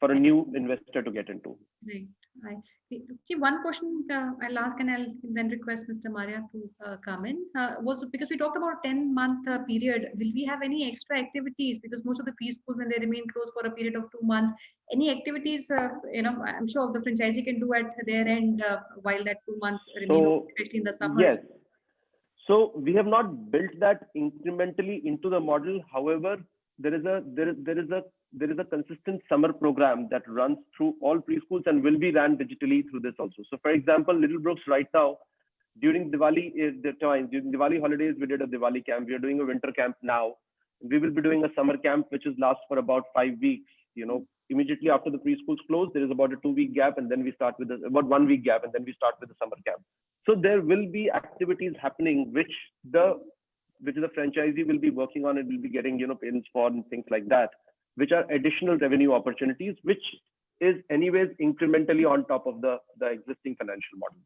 for a new investor to get into. Right. Okay, one question I'll ask, and I'll then request Mr. Marya to come in. Was because we talked about a 10-month period. Will we have any extra activities? Because most of the preschools, when they remain closed for a period of 2 months, any activities, I'm sure the franchisee can do at their end while that 2 months remain, especially in the summers. Yes. So we have not built that incrementally into the model. However, there is a consistent summer program that runs through all preschools and will be ran digitally through this also. So for example, Little Brookes right now, during Diwali during Diwali holidays, we did a Diwali camp. We are doing a winter camp now. We will be doing a summer camp, which is lasts for about 5 weeks. Immediately after the preschools close, there is about a 2-week gap, and then we start with about 1 week gap, and then we start with the summer camp. So there will be activities happening which the franchisee will be working on and will be getting payments for and things like that, which are additional revenue opportunities, which is anyways incrementally on top of the existing financial model.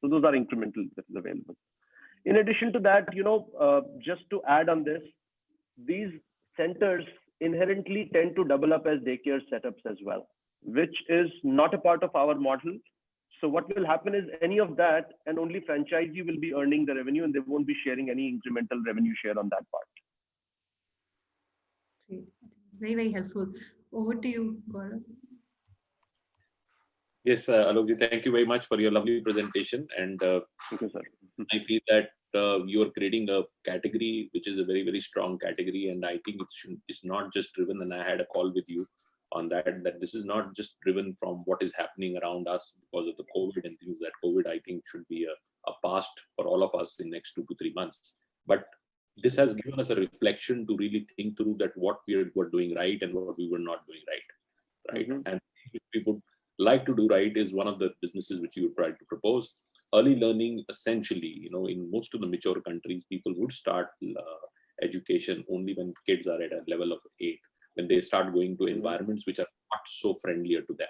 So those are incremental that is available. In addition to that, just to add on this, these centers inherently tend to double up as daycare setups as well, which is not a part of our model. So what will happen is any of that, and only franchisee will be earning the revenue, and they won't be sharing any incremental revenue share on that part. Great. Very, very helpful. Over to you, Gaurav. Yes, Alokji, thank you very much for your lovely presentation. And Thank you, sir. I feel that you are creating a category which is a very, very strong category. And I think it's not just driven, and I had a call with you on that this is not just driven from what is happening around us because of the COVID and things. That COVID, I think, should be a past for all of us in next 2 to 3 months. But this has given us a reflection to really think through that what we were doing right and what we were not doing right. And if we would like to do right is one of the businesses which you would try to propose. Early learning, essentially, in most of the mature countries, people would start education only when kids are at a level of 8, when they start going to environments which are not so friendlier to them.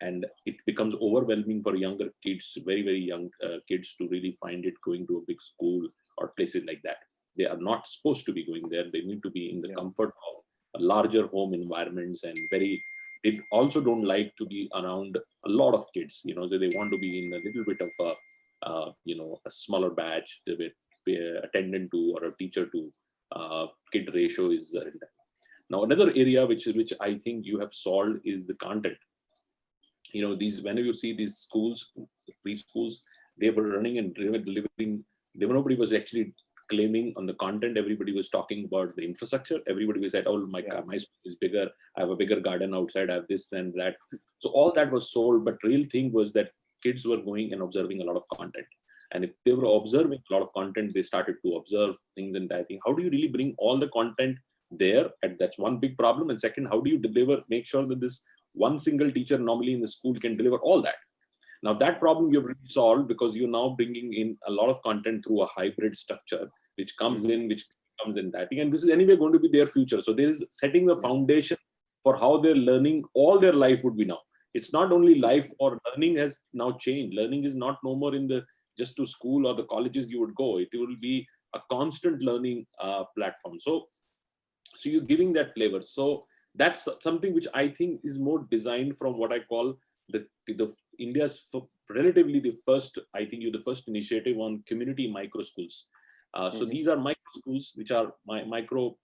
And it becomes overwhelming for younger kids, very, very young kids, to really find it going to a big school or places like that. They are not supposed to be going there. They need to be in the comfort of larger home environments, and they also don't like to be around a lot of kids, so they want to be in a little bit of a smaller batch, attendant to or a teacher to kid ratio is. Now, another area which I think you have solved is the content. Whenever you see these schools, preschools, they were running and delivering. Nobody was actually claiming on the content. Everybody was talking about the infrastructure. Everybody was said, "Oh, my school is bigger. I have a bigger garden outside. I have this and that." So all that was sold, but real thing was that kids were going and observing a lot of content. And if they were observing a lot of content, they started to observe things. And I think, how do you really bring all the content there? And that's one big problem. And second, how do you make sure that this one single teacher normally in the school can deliver all that? Now that problem you've really solved, because you're now bringing in a lot of content through a hybrid structure, which comes in, which comes in that. And this is anyway going to be their future. So there is setting the foundation for how their learning all their life would be now. It's not only life, or learning has now changed. Learning is not no more in the just to school or the colleges you would go. It will be a constant learning platform. So you're giving that flavor. So that's something which I think is more designed from what I call the India's relatively the first, I think you're the first initiative on community micro schools. So these are micro schools, which are micro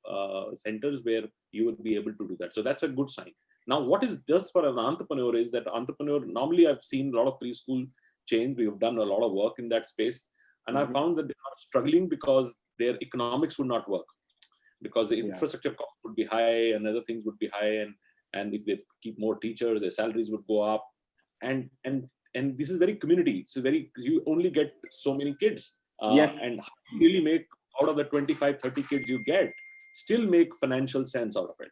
centers where you will be able to do that. So that's a good sign. Now, what is just for an entrepreneur is that entrepreneur, normally I've seen a lot of preschool chains. We have done a lot of work in that space. And I found that they are struggling because their economics would not work, because the infrastructure cost would be high and other things would be high. And if they keep more teachers, their salaries would go up. And this is very community. It's very, you only get so many kids. And how do you really make out of the 25, 30 kids you get, still make financial sense out of it.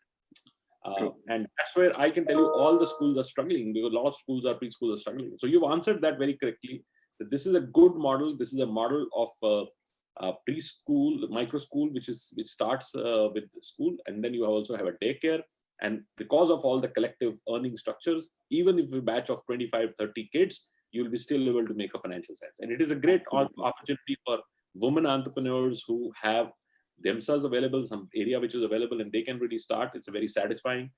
And that's where I can tell you all the schools are struggling, because a lot of schools are preschools are struggling. So you've answered that very correctly, that this is a good model. This is a model of preschool, micro school, which starts with school, and then you also have a daycare. And because of all the collective earning structures, even if a batch of 25, 30 kids, you'll be still able to make a financial sense. And it is a great opportunity for women entrepreneurs who have themselves available, some area which is available, and they can really start. It's a very satisfying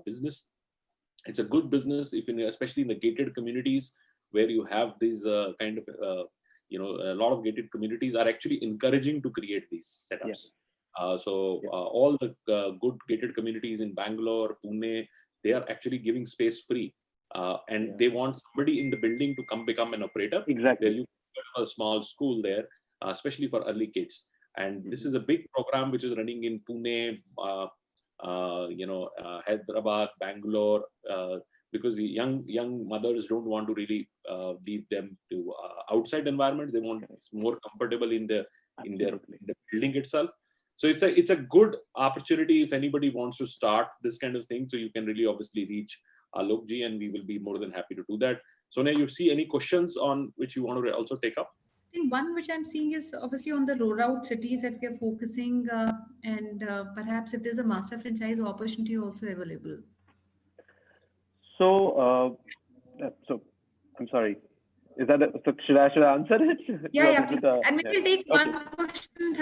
business. It's a good business, especially in the gated communities where you have these kind of, a lot of gated communities are actually encouraging to create these setups. All the good gated communities in Bangalore, Pune, they are actually giving space free. And they want somebody in the building to come become an operator. Exactly. Where you have a small school there, especially for early kids. And this is a big program which is running in Pune, Hyderabad, Bangalore, because the young mothers don't want to really leave them to outside environment. They want more comfortable in the building itself. So it's a good opportunity if anybody wants to start this kind of thing. So you can really obviously reach Alok ji, and we will be more than happy to do that. Sonya, you see any questions on which you want to also take up? I think one which I'm seeing is obviously on the rollout cities that we are focusing, and perhaps if there's a master franchise opportunity also available. So I'm sorry. Is that so? Should I answer it? Yeah. And maybe we'll take one question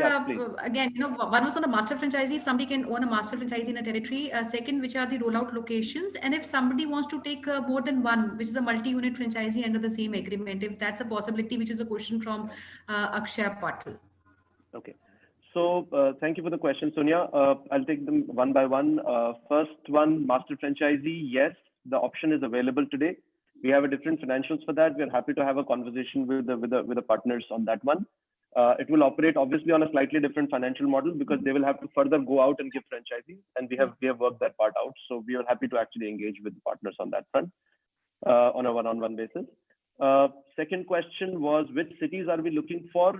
again. One was on the master franchisee. If somebody can own a master franchisee in a territory. Second, which are the rollout locations, and if somebody wants to take more than one, which is a multi-unit franchisee under the same agreement, if that's a possibility, which is a question from Akshay Patil. Okay. So thank you for the question, Sonya. I'll take them one by one. First one, master franchisee. Yes, the option is available today. We have a different financials for that. We're happy to have a conversation with the partners on that one. It will operate obviously on a slightly different financial model, because they will have to further go out and give franchisees, and we have worked that part out. So we are happy to actually engage with the partners on that front on a one-on-one basis. Second question was, which cities are we looking for?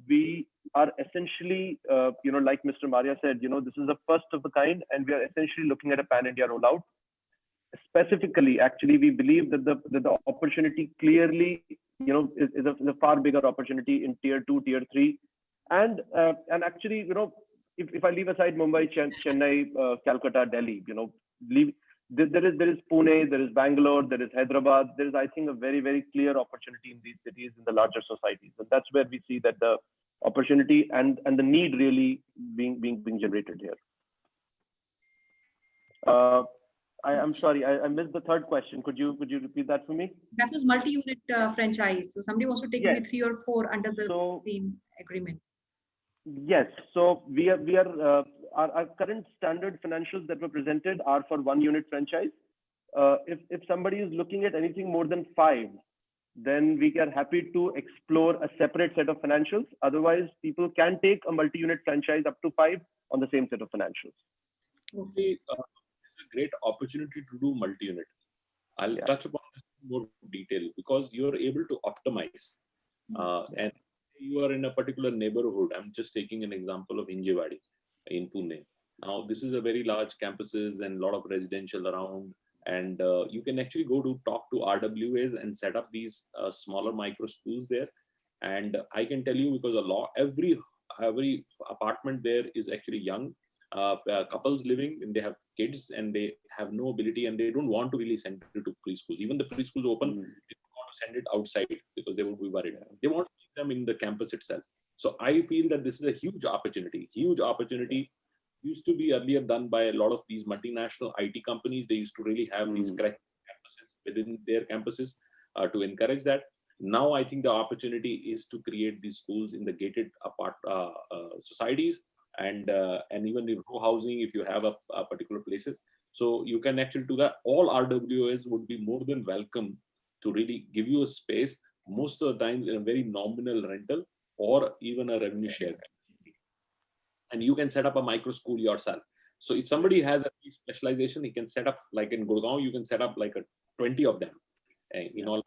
We are essentially, like Mr. Marya said, this is the first of the kind, and we are essentially looking at a pan-India rollout. Specifically, actually, we believe that the opportunity clearly, is a far bigger opportunity in tier 2, tier 3, and actually, if I leave aside Mumbai, Chennai, Calcutta, Delhi, there is Pune, there is Bangalore, there is Hyderabad. There is, I think, a very, very clear opportunity in these cities, in the larger societies, and that's where we see that the opportunity and the need really being generated here. I'm sorry, I missed the third question. Could you repeat that for me? That was multi-unit franchise. So somebody wants to take maybe 3 or 4 under the same agreement. Yes. So we are our current standard financials that were presented are for 1-unit franchise. If somebody is looking at anything more than 5, then we are happy to explore a separate set of financials. Otherwise, people can take a multi-unit franchise up to 5 on the same set of financials. Okay. It's a great opportunity to do multi-unit. I'll touch upon this in more detail, because you're able to optimize. And you are in a particular neighborhood. I'm just taking an example of Hinjewadi in Pune. Now, this is a very large campuses and a lot of residential around. And you can actually go to talk to RWAs and set up these smaller micro schools there. And I can tell you, because every apartment there is actually young couples living, and they have kids, and they have no ability, and they don't want to really send it to preschools. Even the preschools open, they don't want to send it outside because they would be worried. They want to keep them in the campus itself. So I feel that this is a huge opportunity. Huge opportunity. Used to be earlier done by a lot of these multinational IT companies. They used to really have these correct campuses within their campuses to encourage that. Now I think the opportunity is to create these schools in the gated apart societies, and even in row housing if you have a particular places. So you can actually do that. All RWAs would be more than welcome to really give you a space, most of the times in a very nominal rental or even a revenue share. And you can set up a micro school yourself. So if somebody has a specialization, he can set up, like in Gurgaon, you can set up like 20 of them in all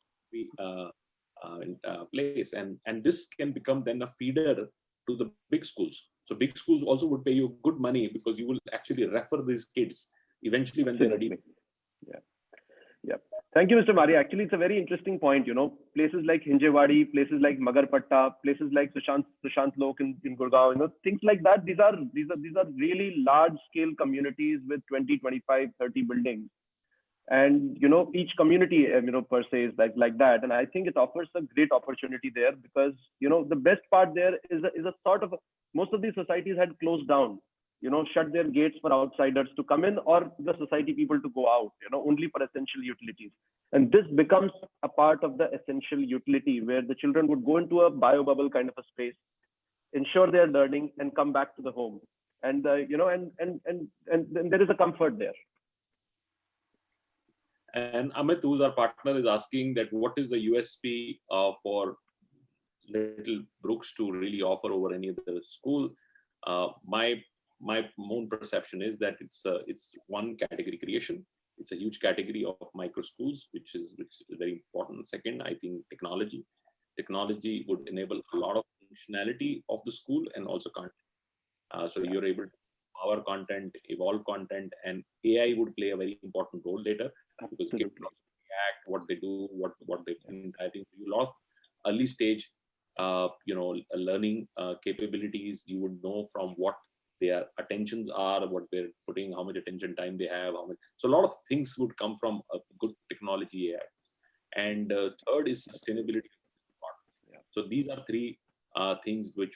place. And this can become then a feeder to the big schools. So big schools also would pay you good money because you will actually refer these kids eventually when they're ready. Yeah. Thank you, Mr. Marya. Actually, it's a very interesting point. Places like Hinjewadi, places like Magarpatta, places like Sushant Lok in Gurgaon, things like that. These are really large scale communities with 20, 25, 30 buildings. And, each community, per se is like that. And I think it offers a great opportunity there because, the best part there is a sort of, most of these societies had closed down, shut their gates for outsiders to come in or the society people to go out, only for essential utilities. And this becomes a part of the essential utility where the children would go into a bio bubble kind of a space, ensure their learning and come back to the home. And, and there is a comfort there. And Amit, who's our partner, is asking that what is the USP for Little Brookes to really offer over any other school? My own perception is that it's one category creation. It's a huge category of micro schools, which is very important. Second, I think technology. Technology would enable a lot of functionality of the school and also content. So you're able to power content, evolve content, and AI would play a very important role later because kids react, what they do, what they. And I think a lot of early stage, learning capabilities. You would know from what their attentions are, what they're putting, how much attention time they have, how much. So a lot of things would come from a good technology AI. And third is sustainability. So these are three things which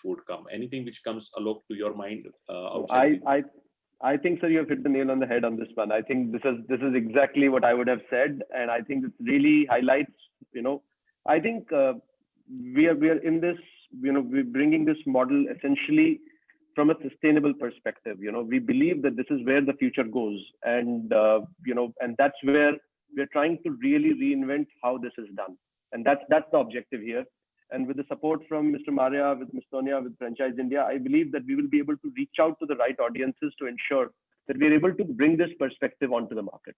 would come. Anything which comes, Alok, to your mind? I think, sir, you have hit the nail on the head on this one. I think this is exactly what I would have said, and I think it really highlights. I think we are in this. We're bringing this model essentially from a sustainable perspective. We believe that this is where the future goes, and and that's where we're trying to really reinvent how this is done, and that's the objective here. And with the support from Mr. Marya, with Ms. Sonya, with Franchiseindia, I believe that we will be able to reach out to the right audiences to ensure that we're able to bring this perspective onto the market.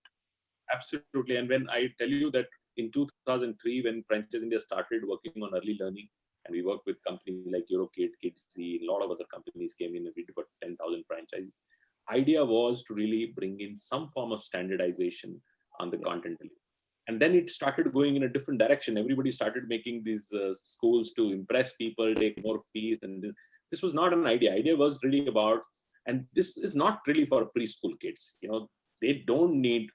Absolutely. And when I tell you that in 2003, when Franchiseindia started working on early learning, and we worked with companies like Eurokid, Kidsy, a lot of other companies came in and we did about 10,000 franchises. Idea was to really bring in some form of standardization on the content delivery. And then it started going in a different direction. Everybody started making these schools to impress people, take more fees. And this was not an idea. Idea was really about, and this is not really for preschool kids. They don't need,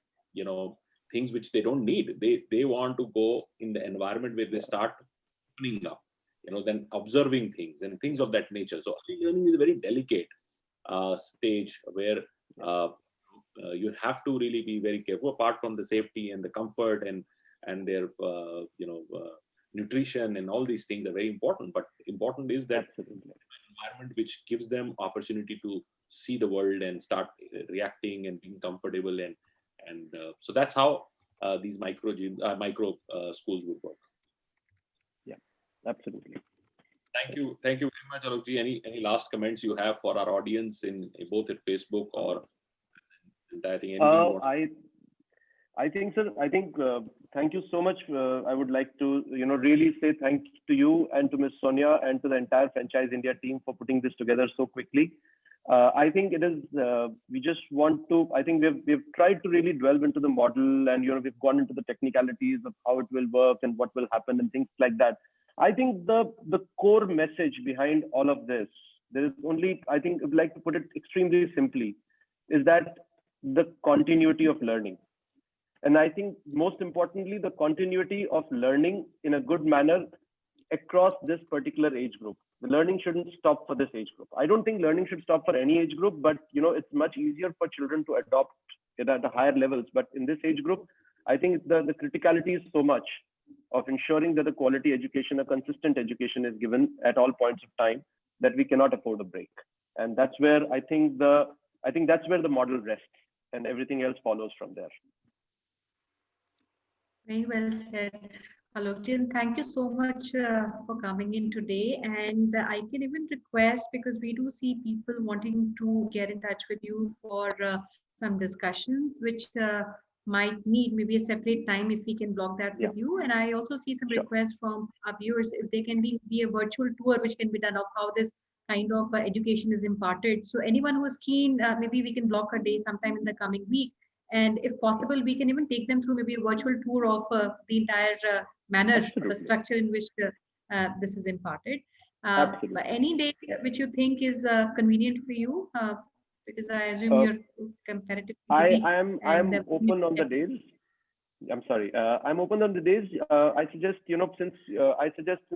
things which they don't need. They want to go in the environment where they start opening up, then observing things and things of that nature. So early learning is a very delicate stage where you have to really be very careful, apart from the safety and the comfort and their nutrition and all these things are very important. But important is that environment which gives them opportunity to see the world and start reacting and being comfortable, and so that's how these micro schools would work. Yeah, absolutely. Thank you very much, Alokji. Any last comments you have for our audience in both at Facebook or? I think I think, sir, thank you so much. I would like to, really say thank you to you and to Ms. Sonya and to the entire Franchiseindia team for putting this together so quickly. I think it is, we just want to, I think we've tried to really delve into the model and, we've gone into the technicalities of how it will work and what will happen and things like that. I think the core message behind all of this, there is only, I think, I'd like to put it extremely simply, is that the continuity of learning. And I think most importantly, the continuity of learning in a good manner across this particular age group. The learning shouldn't stop for this age group. I don't think learning should stop for any age group, but it's much easier for children to adopt it at the higher levels. But in this age group, I think the criticality is so much of ensuring that the quality education, a consistent education is given at all points of time, that we cannot afford a break. And that's where I think that's where the model rests, and everything else follows from there. Very well said, Alok. Thank you so much for coming in today. And I can even request, because we do see people wanting to get in touch with you for some discussions, which might need maybe a separate time if we can block that with you. And I also see some requests from our viewers if they can be a virtual tour which can be done of how this kind of education is imparted. So anyone who is keen, maybe we can block a day sometime in the coming week. And if possible, we can even take them through maybe a virtual tour of the entire manner, the structure in which this is imparted. Any day which you think is convenient for you, because I assume you're comparatively busy. I'm open on the days. I'm sorry. I'm open on the days. I suggest, since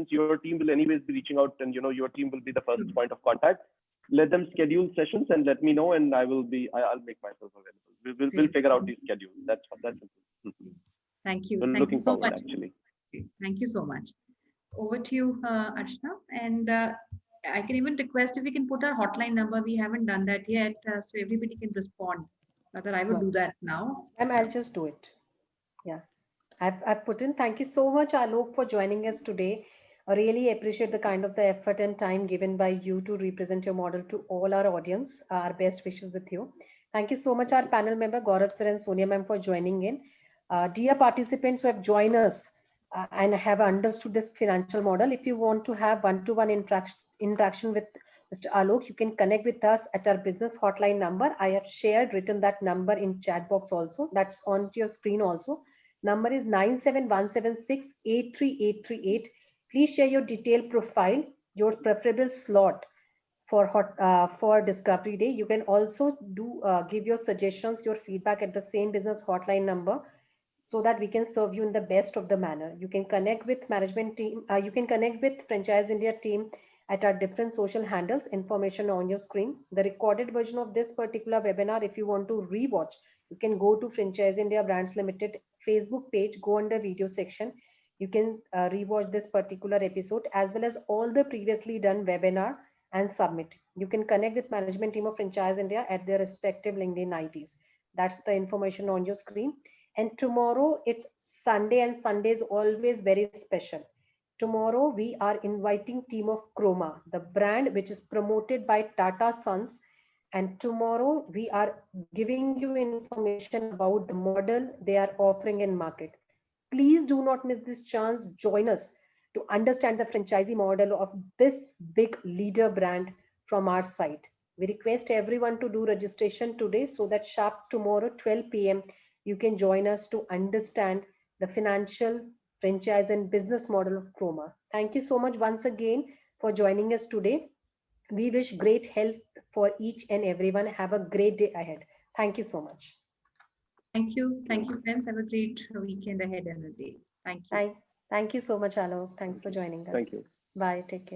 your team will anyways be reaching out, and your team will be the first point of contact, let them schedule sessions and let me know, and I'll make myself available. We'll figure out these schedules. That's simple. Thank you. We're looking so forward, much. actually. Thank you so much. Over to you, Archana. And I can even request if we can put our hotline number. We haven't done that yet, so everybody can respond. Rather, I will do that now. I'll just do it. Yeah, I've put in. Thank you so much, Alok, for joining us today. I really appreciate the kind of the effort and time given by you to represent your model to all our audience. Our best wishes with you. Thank you so much, our panel member, Gaurav sir and Sonya ma'am, for joining in. Dear participants who have joined us and have understood this financial model, if you want to have one-to-one interaction with Mr. Alok, you can connect with us at our business hotline number. I have written that number in chat box also. That's on your screen also. Number is 97176-83838. Please share your detailed profile, your preferable slot for Discovery Day. You can also give your suggestions, your feedback at the same business hotline number, so that we can serve you in the best of the manner. You can connect with management team. You can connect with Franchiseindia team at our different social handles. Information on your screen. The recorded version of this particular webinar, if you want to rewatch, you can go to Franchiseindia Brands Limited Facebook page, go under video section. You can rewatch this particular episode as well as all the previously done webinar and submit. You can connect with management team of Franchiseindia at their respective LinkedIn IDs. That's the information on your screen. And tomorrow it's Sunday, and Sunday is always very special. Tomorrow we are inviting team of Chroma, the brand which is promoted by Tata Sons. And tomorrow we are giving you information about the model they are offering in market. Please do not miss this chance. Join us to understand the franchisee model of this big leader brand from our side. We request everyone to do registration today so that sharp tomorrow 12 p.m. you can join us to understand the financial, franchise and business model of Chroma. Thank you so much once again for joining us today. We wish great health for each and everyone. Have a great day ahead. Thank you so much. Thank you. Thank you, friends. Have a great weekend ahead and a day. Thank you. Thank you so much, Alok. Thanks for joining us. Thank you. Bye. Take care.